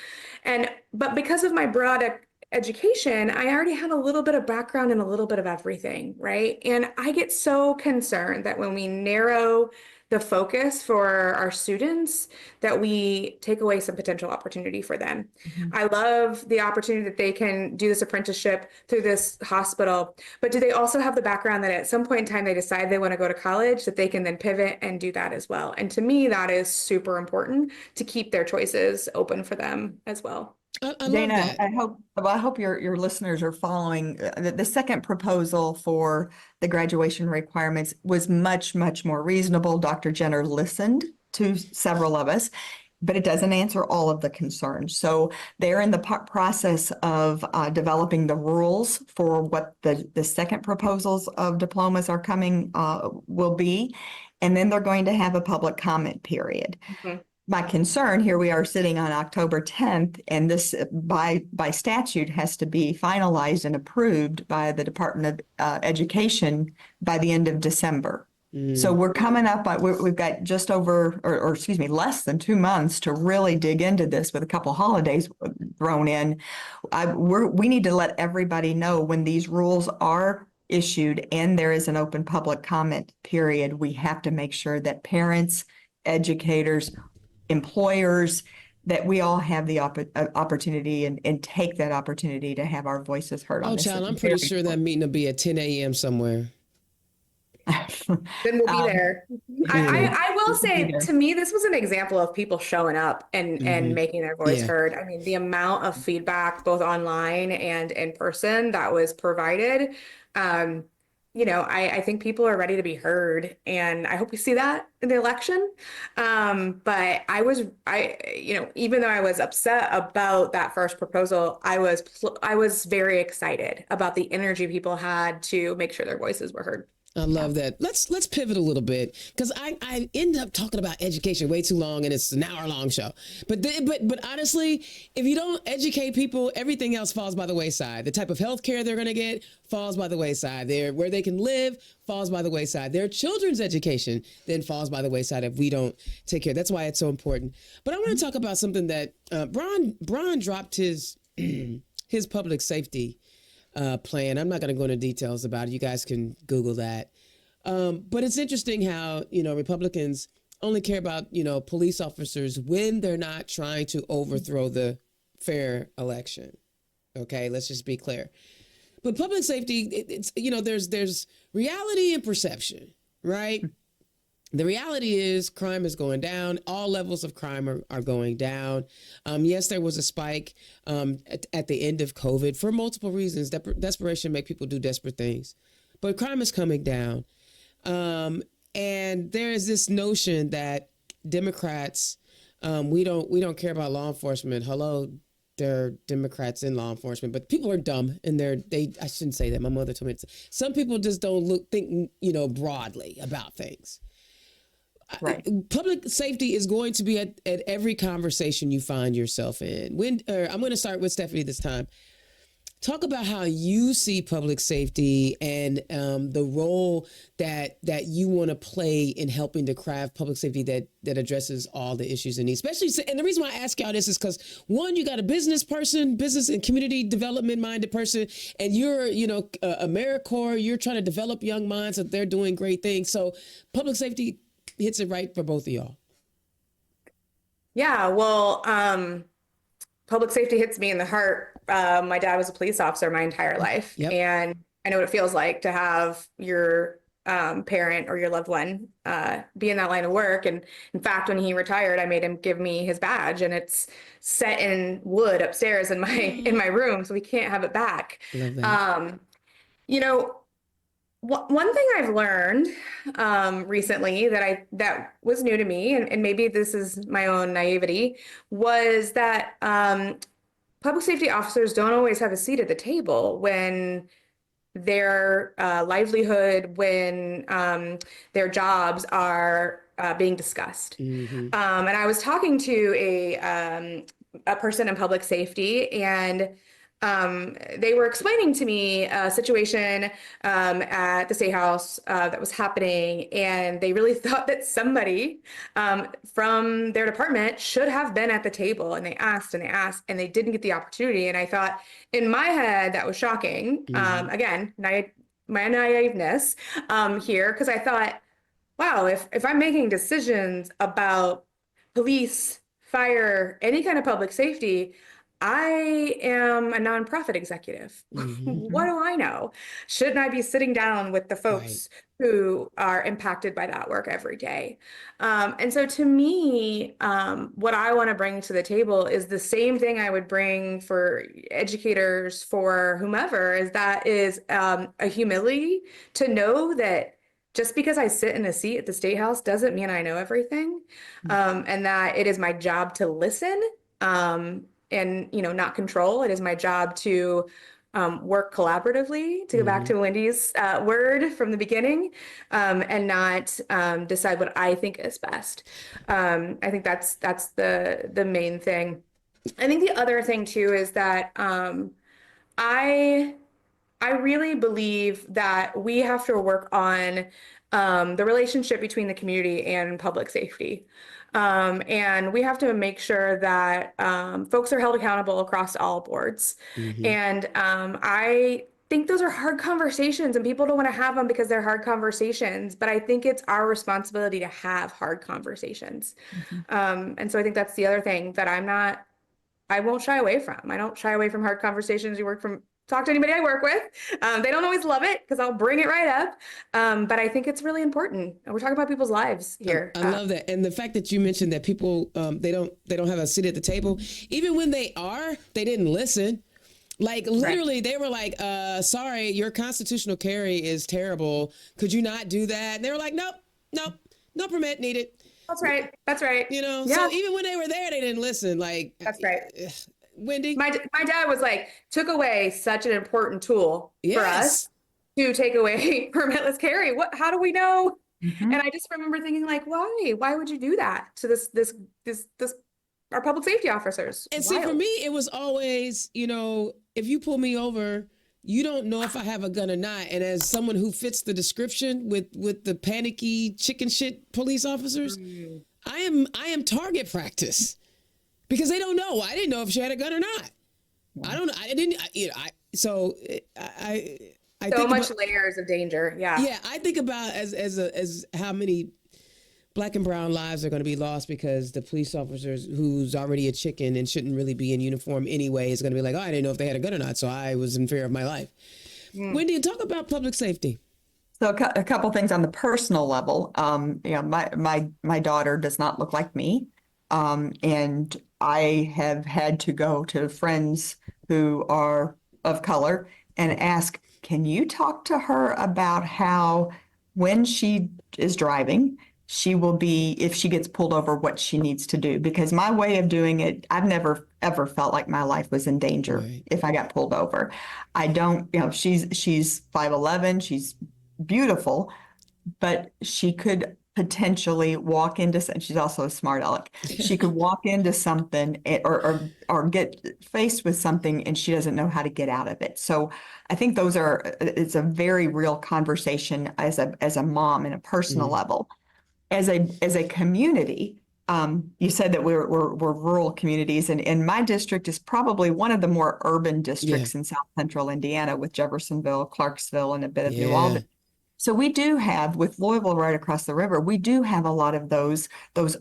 But because of my broad education, I already had a little bit of background in a little bit of everything, right? And I get so concerned that when we narrow the focus for our students, that we take away some potential opportunity for them. I love the opportunity that they can do this apprenticeship through this hospital, but do they also have the background that at some point in time they decide they want to go to college, that they can then pivot and do that as well? And to me, that is super important to keep their choices open for them as well. I love Dana, that. I hope your listeners are following. The second proposal for the graduation requirements was much, much more reasonable. Dr. Jenner listened to several of us, but it doesn't answer all of the concerns. So they're in the process of developing the rules for what the second proposals of diplomas are coming will be. And then they're going to have a public comment period. My concern, here we are sitting on October 10th, and this by statute has to be finalized and approved by the Department of Education by the end of December. So we're coming up, we've got just over, or excuse me, less than 2 months to really dig into this with a couple holidays thrown in. We need to let everybody know when these rules are issued and there is an open public comment period. We have to make sure that parents, educators, employers, that we all have the opportunity and take that opportunity to have our voices heard on this. Child, I'm pretty sure that meeting will be at 10 a.m. somewhere. Then we'll be there. I will say, to me, this was an example of people showing up and making their voice heard. I mean, the amount of feedback, both online and in person, that was provided. I think people are ready to be heard, and I hope we see that in the election. But even though I was upset about that first proposal, I was very excited about the energy people had to make sure their voices were heard. I love that. Let's pivot a little bit, because I end up talking about education way too long, and it's an hour-long show. But honestly, if you don't educate people, everything else falls by the wayside. The type of health care they're going to get falls by the wayside. Where they can live falls by the wayside. Their children's education then falls by the wayside if we don't take care. That's why it's so important. But I want to talk about something that Brian dropped his public safety plan. I'm not going to go into details about it. You guys can Google that. But it's interesting how, Republicans only care about, police officers when they're not trying to overthrow the fair election. Okay, let's just be clear. But public safety, it's there's reality and perception, right? The reality is crime is going down. All levels of crime are going down. Yes, there was a spike at the end of COVID for multiple reasons. Desperation make people do desperate things. But crime is coming down. And there is this notion that Democrats, we don't care about law enforcement. Hello, there are Democrats in law enforcement, but people are dumb, and I shouldn't say that. My mother told me some people just don't think broadly about things. Right. Public safety is going to be at every conversation you find yourself in. I'm going to start with Stephanie this time. Talk about how you see public safety and the role that you want to play in helping to craft public safety that addresses all the issues and needs. Especially, and the reason why I ask y'all this is because, one, you got a business and community development minded person, and you're, AmeriCorps, you're trying to develop young minds, that they're doing great things. So public safety hits it right for both of y'all. Yeah, well, public safety hits me in the heart. My dad was a police officer my entire life. Yep. And I know what it feels like to have your parent or your loved one be in that line of work. And in fact, when he retired, I made him give me his badge, and it's set in wood upstairs in my room, so we can't have it back. Love that. One thing I've learned recently that was new to me, and maybe this is my own naivety, was that public safety officers don't always have a seat at the table when their livelihood, when their jobs are being discussed. Mm-hmm. And I was talking to a person in public safety, and they were explaining to me a situation at the State House that was happening, and they really thought that somebody from their department should have been at the table, and they asked and they asked, and they didn't get the opportunity. And I thought, in my head, that was shocking. Mm-hmm. Again, my naiveness here, because I thought, wow, if I'm making decisions about police, fire, any kind of public safety, I am a nonprofit executive. Mm-hmm. What do I know? Shouldn't I be sitting down with the folks who are impacted by that work every day? And so to me, what I want to bring to the table is the same thing I would bring for educators, for whomever, is a humility to know that just because I sit in a seat at the State House doesn't mean I know everything, and that it is my job to listen. And not control. It is my job to work collaboratively, to go back to Wendy's word from the beginning, and not decide what I think is best. I think that's the main thing. I think the other thing too is that I really believe that we have to work on the relationship between the community and public safety. And we have to make sure that folks are held accountable across all boards. Mm-hmm. And I think those are hard conversations, and people don't want to have them because they're hard conversations. But I think it's our responsibility to have hard conversations. And so I think that's the other thing that I won't shy away from. I don't shy away from hard conversations. Talk to anybody I work with. They don't always love it because I'll bring it right up. But I think it's really important. We're talking about people's lives here. I love that. And the fact that you mentioned that people, they don't have a seat at the table. Even when they didn't listen. Like literally they were like, sorry, your constitutional carry is terrible. Could you not do that? And they were like, nope, no permit needed. That's right. Yeah. So even when they were there, they didn't listen. Like, that's right. Wendy? My dad was like, took away such an important tool for us to take away permitless carry. How do we know? And I just remember thinking like, why would you do that to this our public safety officers? And see, for me, it was always, if you pull me over, you don't know if I have a gun or not. And as someone who fits the description with the panicky chicken shit police officers, I am target practice. Because they don't know. I didn't know if she had a gun or not. I don't know. I didn't. So think much layers of danger. Yeah. Yeah. I think about as how many Black and brown lives are going to be lost because the police officers who's already a chicken and shouldn't really be in uniform anyway is going to be like, oh, I didn't know if they had a gun or not, so I was in fear of my life. Wendy, talk about public safety. So a couple things on the personal level. My daughter does not look like me. And I have had to go to friends who are of color and ask, can you talk to her about how when she is driving, she will be, if she gets pulled over, what she needs to do? Because my way of doing it, I've never, ever felt like my life was in danger if I got pulled over. I don't, she's 5'11", she's beautiful, but she could potentially walk into, she's also a smart aleck. She could walk into something or get faced with something and she doesn't know how to get out of it. So I think it's a very real conversation as a mom in a personal level. As a community, you said that we're rural communities, and my district is probably one of the more urban districts in South Central Indiana, with Jeffersonville, Clarksville, and a bit of New Albany. So we do have, with Louisville right across the river, we do have a lot of those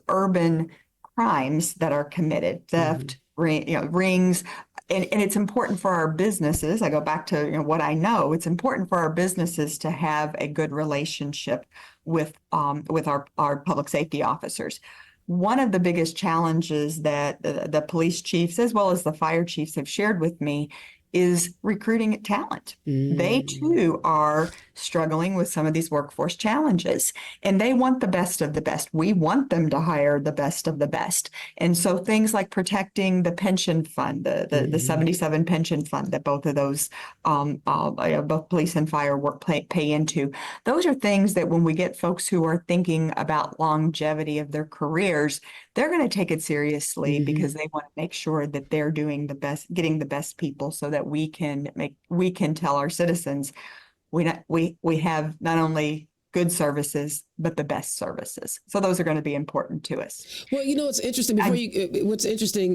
urban crimes that are committed, theft, rings. And it's important for our businesses. I go back to what I know. It's important for our businesses to have a good relationship with our public safety officers. One of the biggest challenges that the police chiefs as well as the fire chiefs have shared with me is recruiting talent. They too are struggling with some of these workforce challenges, and they want the best of the best. We want them to hire the best of the best. And so things like protecting the pension fund, the 77 pension fund that both of those, both police and fire pay into, those are things that when we get folks who are thinking about longevity of their careers, they're going to take it seriously because they want to make sure that they're doing the best, getting the best people, so that we can tell our citizens we have not only good services but the best services. So those are going to be important to us. Well, it's interesting. What's interesting,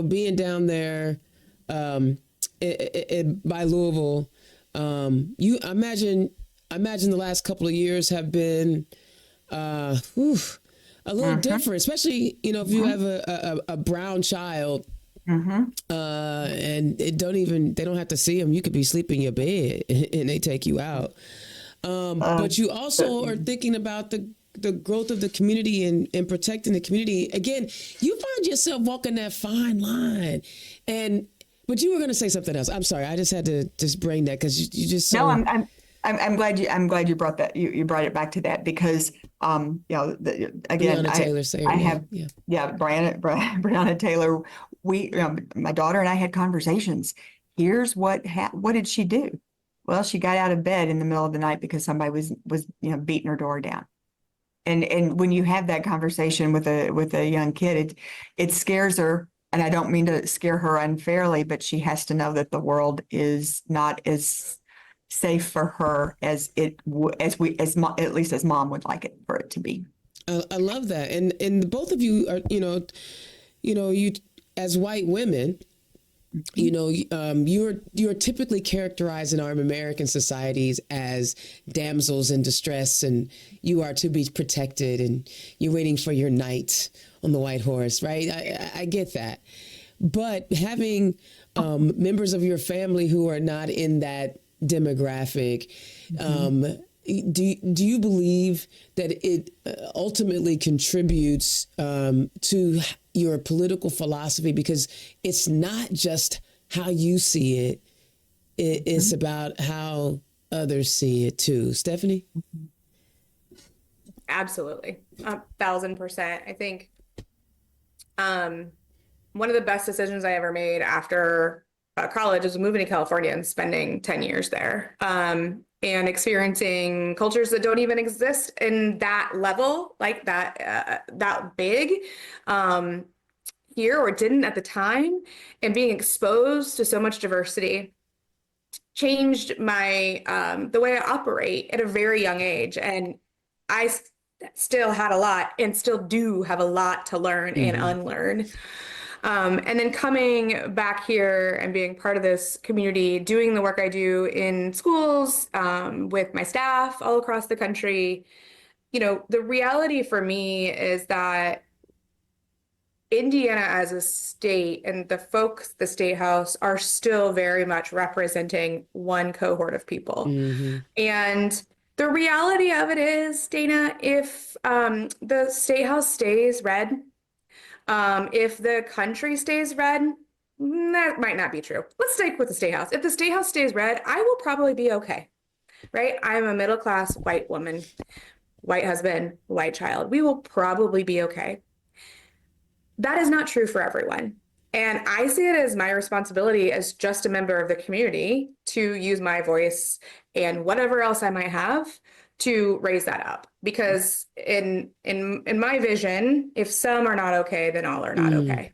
being down there by Louisville, I imagine the last couple of years have been a little different, especially, if you have a brown child, and they don't have to see them. You could be sleeping in your bed and they take you out. But you also are thinking about the growth of the community and protecting the community. Again, you find yourself walking that fine line. But you were going to say something else. I'm sorry. I just had to bring that because you just. No, I'm glad you brought that. You brought it back to that because again, Breonna Taylor saying I have Breonna Taylor. My daughter and I had conversations. Here's what did she do? Well, she got out of bed in the middle of the night because somebody was beating her door down. And when you have that conversation with a young kid, it scares her. And I don't mean to scare her unfairly, but she has to know that the world is not as safe for her as at least as mom would like it for it to be. I love that, and both of you are you as white women, you're typically characterized in our American societies as damsels in distress, and you are to be protected, and you're waiting for your knight on the white horse, right? I get that, but having members of your family who are not in that demographic, do you believe that it ultimately contributes to your political philosophy? Because it's not just how you see it, it's about how others see it too. Stephanie? Absolutely. 1,000%. I think one of the best decisions I ever made after college was moving to California and spending 10 years there, and experiencing cultures that don't even exist in that level, like that big here, or didn't at the time, and being exposed to so much diversity changed my the way I operate at a very young age. And I still had a lot and still do have a lot to learn and unlearn. And then coming back here and being part of this community, doing the work I do in schools, with my staff all across the country, the reality for me is that Indiana as a state and the folks, the State House, are still very much representing one cohort of people. And the reality of it is, Dana, if the State House stays red, if the country stays red, that might not be true. Let's stick with the State House. If the State House stays red, I will probably be okay, right? I'm a middle-class white woman, white husband, white child. We will probably be okay. That is not true for everyone. And I see it as my responsibility as just a member of the community to use my voice and whatever else I might have to raise that up, because in my vision, if some are not okay, then all are not okay.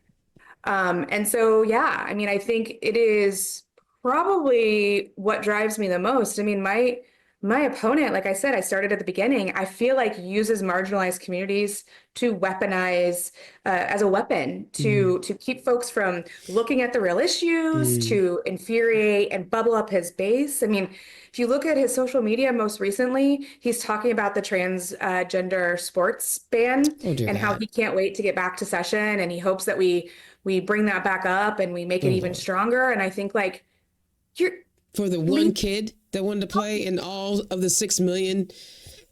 And so, yeah, I mean, I think it is probably what drives me the most. I mean, my opponent, like I said, I started at the beginning, I feel like uses marginalized communities to weaponize as a weapon to keep folks from looking at the real issues, to infuriate and bubble up his base. I mean, if you look at his social media most recently, he's talking about the transgender sports ban and how he can't wait to get back to session, and he hopes that we bring that back up and we make it even stronger. And I think, like, you're for the one kid that wanted to play in all of the 6 million.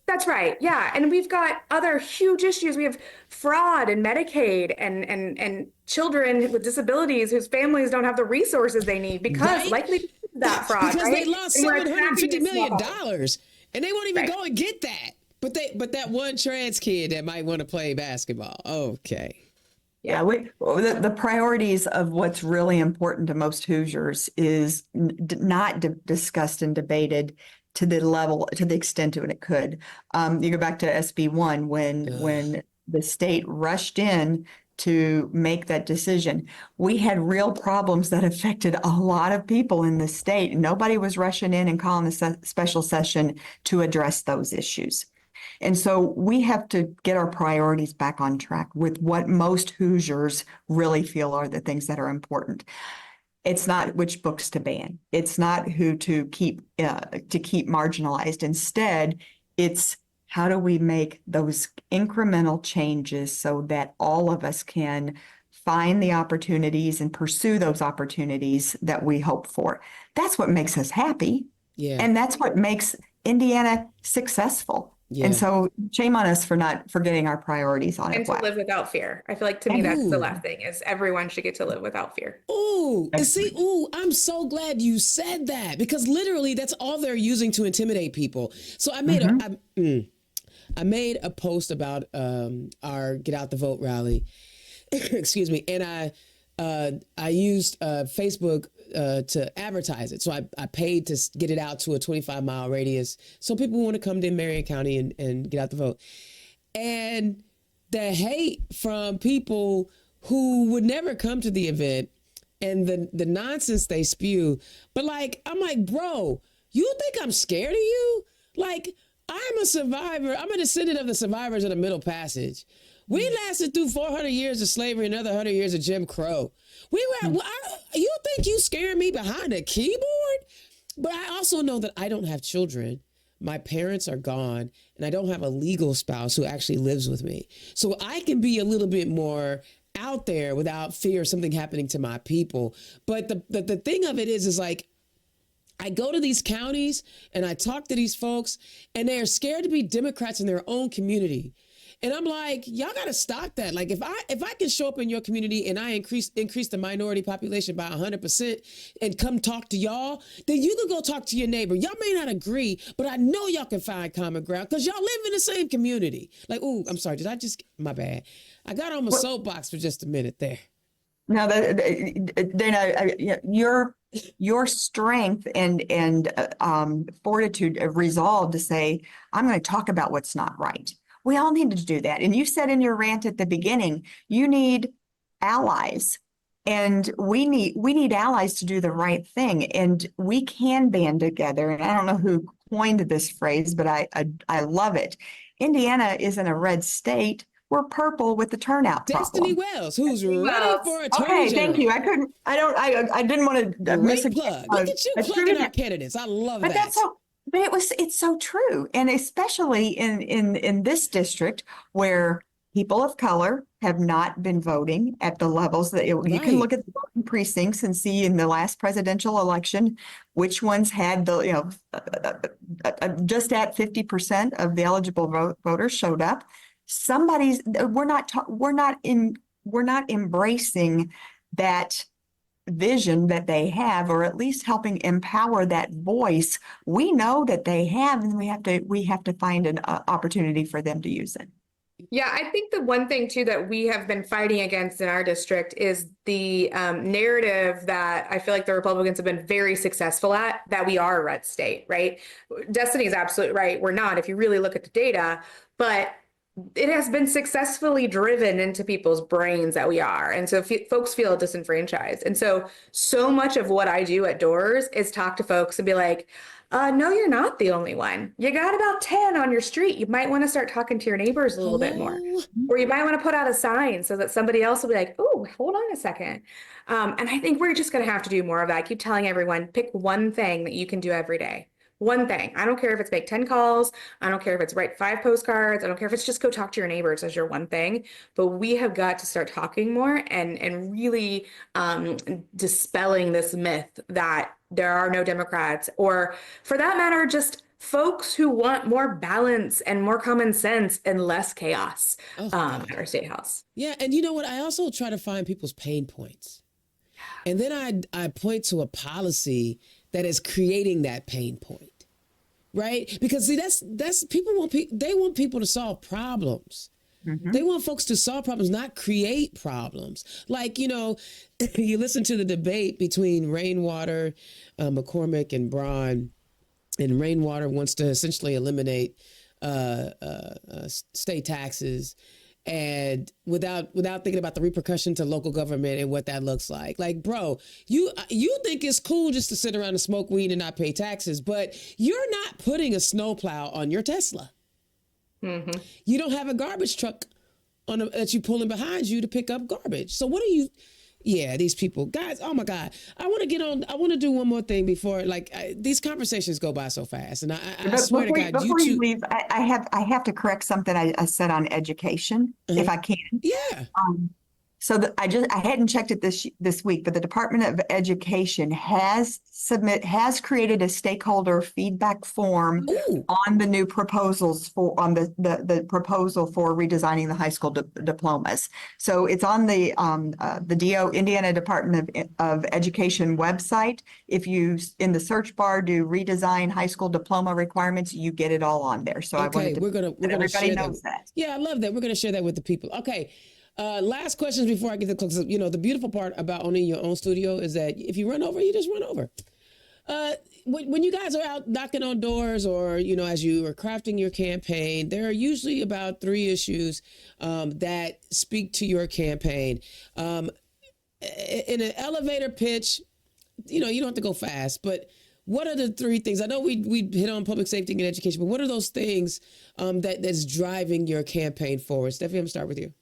That's right. Yeah. And we've got other huge issues. We have fraud and Medicaid and children with disabilities whose families don't have the resources they need because likely because of that fraud. Because right? they lost And we're $750 attacking million this and they won't even go and get that. But that one trans kid that might want to play basketball. Okay. Yeah, the priorities of what's really important to most Hoosiers is not discussed and debated to the extent of it could. You go back to SB1 when the state rushed in to make that decision. We had real problems that affected a lot of people in the state. Nobody was rushing in and calling a special session to address those issues. And so we have to get our priorities back on track with what most Hoosiers really feel are the things that are important. It's not which books to ban. It's not who to keep marginalized. Instead, it's how do we make those incremental changes so that all of us can find the opportunities and pursue those opportunities that we hope for. That's what makes us happy. Yeah. And that's what makes Indiana successful. Yeah. And so shame on us for not getting our priorities on it. And to live without fear. I feel like, to me, that's the last thing, is everyone should get to live without fear. Ooh, and see, I'm so glad you said that, because literally that's all they're using to intimidate people. So I made I made a post about our Get Out the Vote rally. Excuse me. And I used Facebook to advertise it. So I paid to get it out to a 25-mile radius so people want to come to Marion County and get out the vote. And the hate from people who would never come to the event and the nonsense they spew. But like, I'm like, bro, you think I'm scared of you? Like, I'm a survivor. I'm a descendant of the survivors of the Middle Passage. We lasted through 400 years of slavery, another 100 years of Jim Crow. You think you scaring me behind a keyboard? But I also know that I don't have children. My parents are gone, and I don't have a legal spouse who actually lives with me. So I can be a little bit more out there without fear of something happening to my people. But the thing of it is like, I go to these counties and I talk to these folks, and they are scared to be Democrats in their own community. And I'm like, y'all got to stop that. Like, if I can show up in your community and I increase the minority population by 100% and come talk to y'all, then you can go talk to your neighbor. Y'all may not agree, but I know y'all can find common ground because y'all live in the same community. Like, ooh, I'm sorry. My bad. I got on my soapbox for just a minute there. No, Dana, your strength and fortitude of resolve to say, I'm going to talk about what's not right. We all need to do that. And you said in your rant at the beginning, you need allies, and we need allies to do the right thing. And we can band together. And I don't know who coined this phrase, but I love it. Indiana isn't a red state. We're purple with the turnout Destiny problem. Wells, who's ready for a Okay, thank you. I didn't want to miss a plug. Look at you plugging our candidates. I love that. But it's so true. And especially in this district where people of color have not been voting at the levels that you can look at the voting precincts and see in the last presidential election which ones had just at 50% of the eligible voters showed up. We're not embracing that vision that they have, or at least helping empower that voice we know that they have, and we have to find an opportunity for them to use it. Yeah, I think the one thing too that we have been fighting against in our district is the narrative that I feel like the Republicans have been very successful at, that we are a red state, right? Destiny is absolutely right. We're not, if you really look at the data, but it has been successfully driven into people's brains that we are. And so folks feel disenfranchised. And so much of what I do at doors is talk to folks and be like, no, you're not the only one. You got about 10 on your street. You might want to start talking to your neighbors a little bit more. Hello? Or you might want to put out a sign so that somebody else will be like, oh, hold on a second. And I think we're just going to have to do more of that. I keep telling everyone, pick one thing that you can do every day. One thing. I don't care if it's make 10 calls. I don't care if it's write 5 postcards. I don't care if it's just go talk to your neighbors as your one thing. But we have got to start talking more and really dispelling this myth that there are no Democrats, or for that matter, just folks who want more balance and more common sense and less chaos at our state house. Yeah, and you know what? I also try to find people's pain points. And then I point to a policy that is creating that pain point, right? Because see, that's people they want people to solve problems. Mm-hmm. They want folks to solve problems, not create problems. Like, you know, you listen to the debate between Rainwater, McCormick, and Braun, and Rainwater wants to essentially eliminate state taxes, and without thinking about the repercussion to local government and what that looks like. Like, bro, you think it's cool just to sit around and smoke weed and not pay taxes, but you're not putting a snowplow on your Tesla. Mm-hmm. You don't have a garbage truck that you pulling behind you to pick up garbage. So what are you? Yeah, these people, guys. Oh my God, I want to get on. I want to do one more thing before, these conversations go by so fast, and I swear to God, before you leave, I have to correct something I said on education, if I can. Yeah. So I hadn't checked it this week, but the Department of Education has created a stakeholder feedback form on the new proposals on the proposal for redesigning the high school diplomas. So it's on the Indiana Department of Education website. If you in the search bar do redesign high school diploma requirements, you get it all on there. So okay, we're gonna everybody knows that. Yeah, I love that. We're gonna share that with the people. Okay. Last questions before I get to close. You know, the beautiful part about owning your own studio is that if you run over, you just run over. When you guys are out knocking on doors, or, you know, as you are crafting your campaign, there are usually about 3 issues that speak to your campaign. In an elevator pitch, you know, you don't have to go fast, but what are the 3 things? I know we hit on public safety and education, but what are those things that's driving your campaign forward? Stephanie, I'm gonna start with you.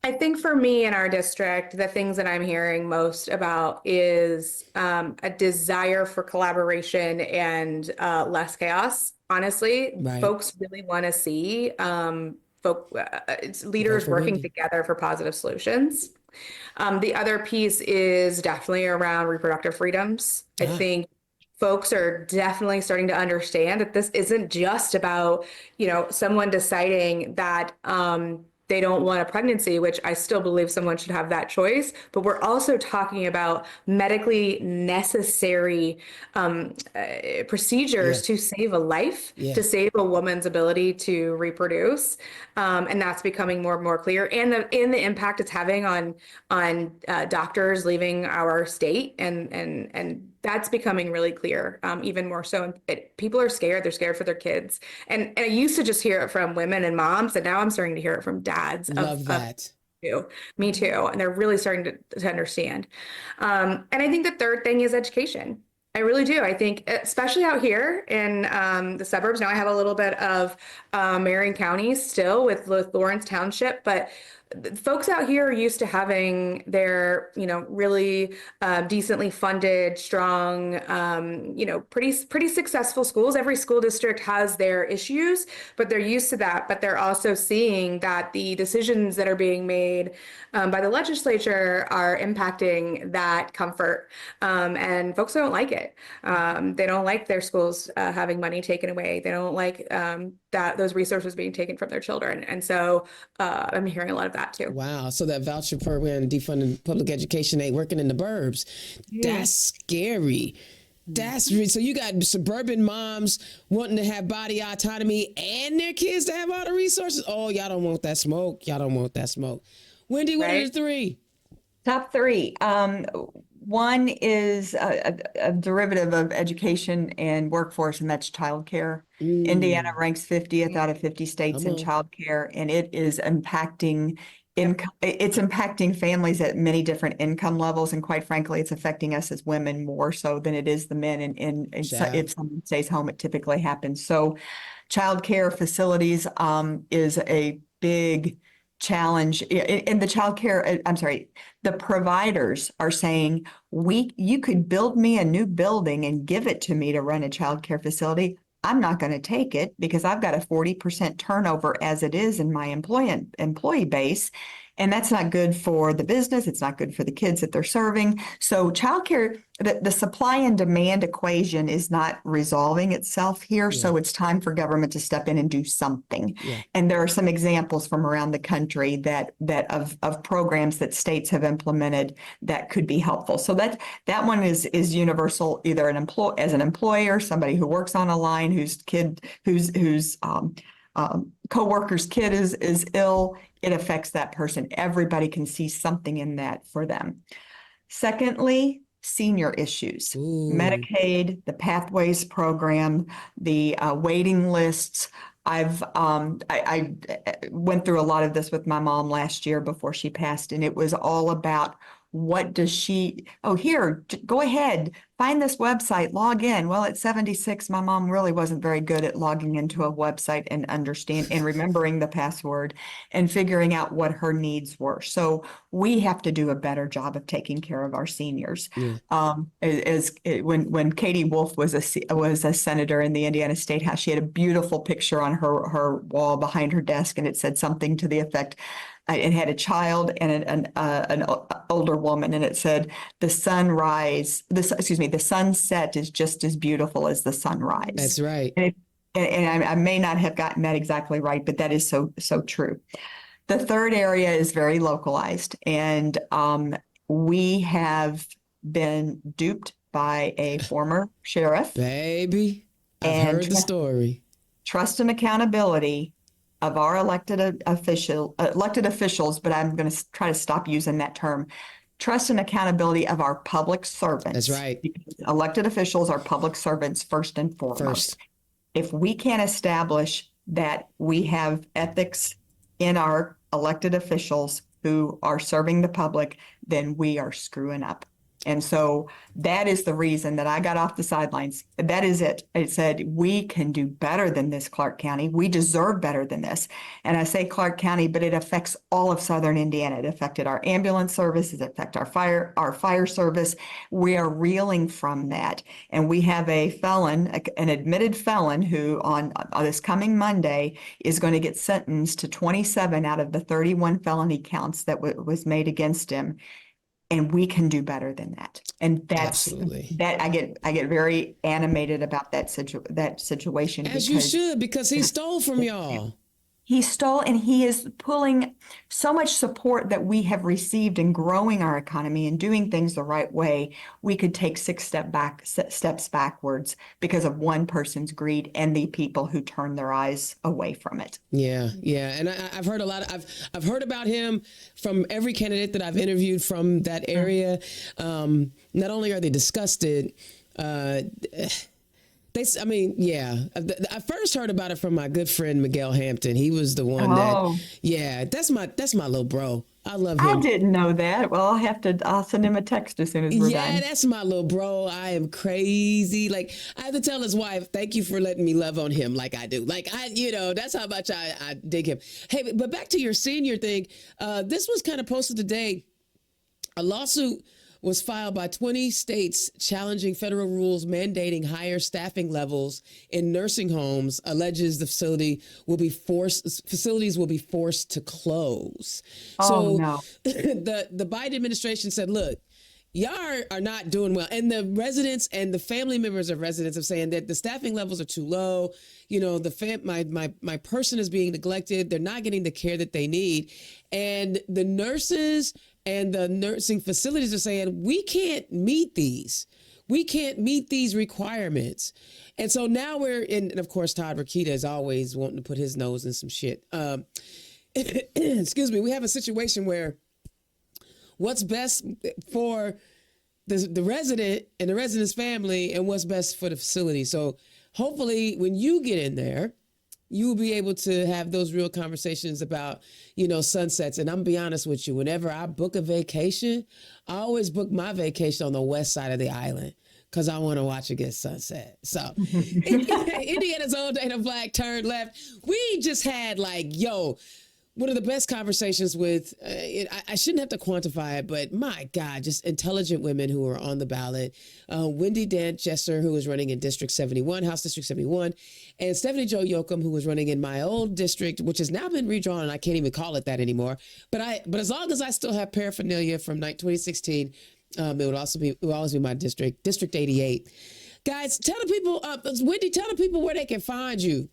I think for me in our district, the things that I'm hearing most about is a desire for collaboration and less chaos. Honestly, Right. Folks really want to see leaders working Wendy. together for positive solutions. The other piece is definitely around reproductive freedoms. I think folks are definitely starting to understand that this isn't just about, you know, someone deciding that they don't want a pregnancy, which I still believe someone should have that choice. But we're also talking about medically necessary procedures to save a life, to save a woman's ability to reproduce. And that's becoming more and more clear. And the impact it's having on doctors leaving our state, and that's becoming really clear, even more so. People are scared. They're scared for their kids. And I used to just hear it from women and moms, and now I'm starting to hear it from dads. Love that. Me too. And they're really starting to understand. And I think the third thing is education. I really do. I think, especially out here in the suburbs, now I have a little bit of Marion County still with Lawrence Township, but folks out here are used to having their, you know, really decently funded, strong, you know, pretty successful schools. Every school district has their issues, but they're used to that. But they're also seeing that the decisions that are being made by the legislature are impacting that comfort. And folks don't like it. They don't like their schools having money taken away. They don't like that those resources being taken from their children. And so I'm hearing a lot of that too. Wow. So that voucher program defunding public education ain't working in the burbs. That's scary. So you got suburban moms wanting to have body autonomy and their kids to have all the resources. Oh, y'all don't want that smoke. Y'all don't want that smoke. Wendy, what are the three? Top three. One is a derivative of education and workforce, and that's childcare. Indiana ranks 50th out of 50 states in childcare, and it is impacting income. It's impacting families at many different income levels, and quite frankly, it's affecting us as women more so than it is the men. And if someone stays home, it typically happens. So, childcare facilities is a big challenge in the childcare. I'm sorry, the providers are saying, you could build me a new building and give it to me to run a childcare facility. I'm not going to take it because I've got a 40% turnover as it is in my employee base. And that's not good for the business. It's not good for the kids that they're serving. So childcare, the supply and demand equation is not resolving itself here. So it's time for government to step in and do something. And there are some examples from around the country that of programs that states have implemented that could be helpful. So that one is universal, either as an employer, somebody who works on a line whose coworker's kid is ill. It affects that person. Everybody can see something in that for them. Secondly, senior issues. Medicaid, the Pathways program, the waiting lists. I went through a lot of this with my mom last year before she passed, and it was all about here, go ahead, find this website, log in. Well, at 76, my mom really wasn't very good at logging into a website and remembering the password and figuring out what her needs were. So we have to do a better job of taking care of our seniors. When Katie Wolf was a senator in the Indiana State House, she had a beautiful picture on her wall behind her desk, and it said something to the effect, it had a child and an older woman, and it said, the sunset is just as beautiful as the sunrise. That's right. And I may not have gotten that exactly right, but that is so true. The third area is very localized, and we have been duped by a former sheriff. Baby, I've heard the story. Trust and accountability of our elected officials, but I'm going to try to stop using that term. Trust and accountability of our public servants. That's right. Because elected officials are public servants first and foremost. If we can't establish that we have ethics in our elected officials who are serving the public, then we are screwing up. And so that is the reason that I got off the sidelines. That is it. It said, we can do better than this, Clark County. We deserve better than this. And I say Clark County, but it affects all of Southern Indiana. It affected our ambulance services, it affected our fire service. We are reeling from that. And we have a felon, an admitted felon, who on this coming Monday is going to get sentenced to 27 out of the 31 felony counts that was made against him. And we can do better than that. And that's Absolutely. that I get very animated about that situation. As you should, because he stole from y'all. He stole, and he is pulling so much support that we have received in growing our economy and doing things the right way. We could take 6 steps backwards because of one person's greed and the people who turn their eyes away from it. Yeah, and I've heard a lot. I've heard about him from every candidate that I've interviewed from that area. Not only are they disgusted. I first heard about it from my good friend Miguel Hampton. He was the one that's my little bro. I love him. I didn't know that. Well, I'll send him a text as soon as we're done. Yeah, that's my little bro. I am crazy. Like, I have to tell his wife, thank you for letting me love on him like I do. Like, that's how much I dig him. Hey, but back to your senior thing. This was kind of posted today. A lawsuit was filed by 20 states challenging federal rules mandating higher staffing levels in nursing homes, alleges the facilities will be forced to close. No. The Biden administration said, look, y'all are not doing well. And the residents and the family members of residents are saying that the staffing levels are too low. You know, my person is being neglected. They're not getting the care that they need. And the nurses and the nursing facilities are saying, we can't meet these. we can't meet these requirements. And so now we're in, and of course, Todd Rokita is always wanting to put his nose in some shit. Excuse me. We have a situation where what's best for the resident and the resident's family and what's best for the facility. So hopefully when you get in there, you will be able to have those real conversations about, sunsets. And I'm gonna be honest with you, whenever I book a vacation, I always book my vacation on the west side of the island because I want to watch it get sunset. So Indiana's own Dana Black turned left. We just had one of the best conversations with, I shouldn't have to quantify it, but my God, just intelligent women who are on the ballot. Wendy, Dant, Jesser, who was running in District 71, House District 71, and Stephanie Jo Yocum, who was running in my old district, which has now been redrawn, and I can't even call it that anymore. But as long as I still have paraphernalia from 2016, it will always be my district, District 88. Guys, tell the people, Wendy, tell the people where they can find you.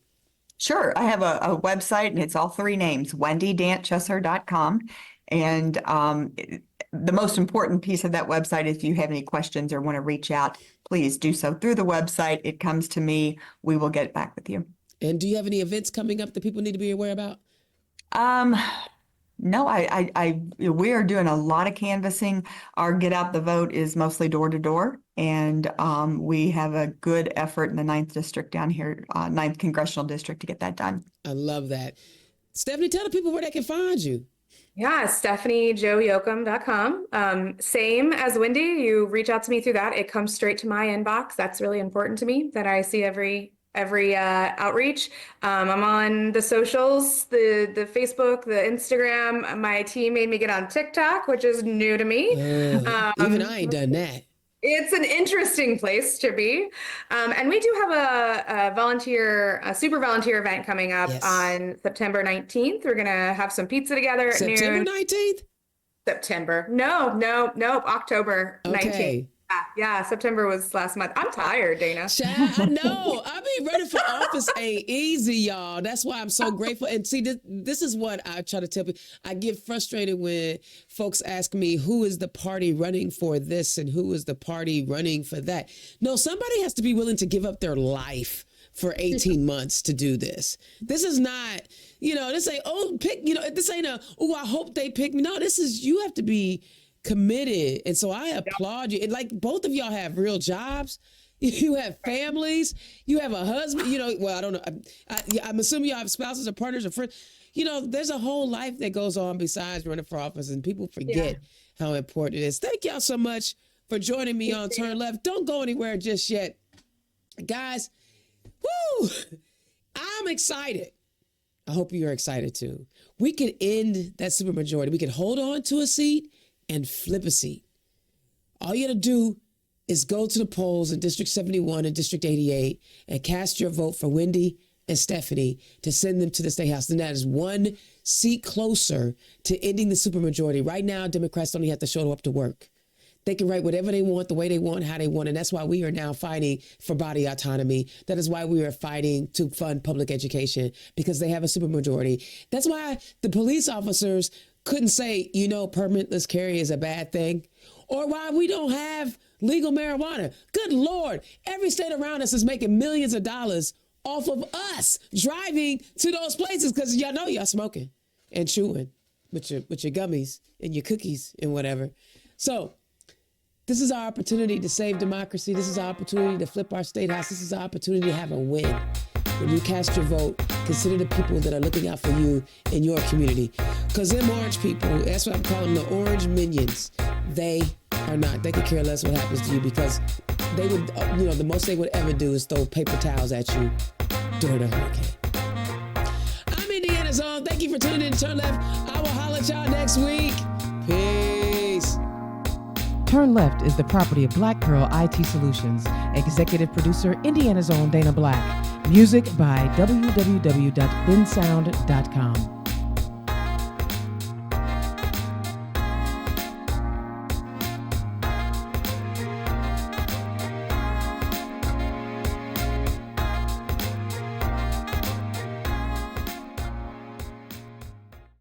Sure. I have a website, and it's all three names, wendydantchesser.com. And the most important piece of that website is if you have any questions or want to reach out, please do so through the website. It comes to me. We will get back with you. And do you have any events coming up that people need to be aware about? No, we are doing a lot of canvassing. Our Get Out the Vote is mostly door to door, and we have a good effort in the 9th district down here, 9th congressional district, to get that done. I love that. Stephanie, tell the people where they can find you. Yeah, StephanieJoYocum.com. Same as Wendy, you reach out to me through that. It comes straight to my inbox. That's really important to me, that I see every outreach. I'm on the socials, the Facebook, the Instagram. My team made me get on TikTok, which is new to me. Even I ain't done that. It's an interesting place to be. And we do have a super volunteer event coming up on September 19th. We're going to have some pizza together at noon. September 19th? September. No, October 19th. Yeah, September was last month. I'm tired, Dana. Child, I know. I mean, running for office ain't easy, y'all. That's why I'm so grateful. And see, this is what I try to tell people. I get frustrated when folks ask me, who is the party running for this and who is the party running for that? No, somebody has to be willing to give up their life for 18 months to do this. This is not, this ain't, this ain't I hope they pick me. No, this is, you have to be committed. And so I applaud you. And like both of y'all have real jobs. You have families. You have a husband. Well, I don't know. I'm assuming y'all have spouses or partners or friends. There's a whole life that goes on besides running for office, and people forget how important it is. Thank y'all so much for joining me on Turn Left. Don't go anywhere just yet. Guys, woo! I'm excited. I hope you're excited too. We could end that supermajority. We could hold on to a seat and flip a seat. All you gotta do is go to the polls in District 71 and District 88 and cast your vote for Wendy and Stephanie to send them to the State House. And that is one seat closer to ending the supermajority. Right now, Democrats don't even have to show up to work. They can write whatever they want, the way they want, how they want. And that's why we are now fighting for body autonomy. That is why we are fighting to fund public education, because they have a supermajority. That's why the police officers couldn't say, permitless carry is a bad thing, or why we don't have legal marijuana. Good Lord, every state around us is making millions of dollars off of us driving to those places, because y'all know y'all smoking and chewing with your gummies and your cookies and whatever. So this is our opportunity to save democracy. This is our opportunity to flip our state house. This is our opportunity to have a win. When you cast your vote, consider the people that are looking out for you in your community. Because them orange people, that's what I'm calling the orange minions. They are not. They could care less what happens to you, because they would, the most they would ever do is throw paper towels at you during a hurricane. I'm Indiana's Own. Thank you for tuning in to Turn Left. I will holler at y'all next week. Peace. Turn Left is the property of Black Pearl IT Solutions. Executive producer, Indiana's Own Dana Black. Music by www.bensound.com.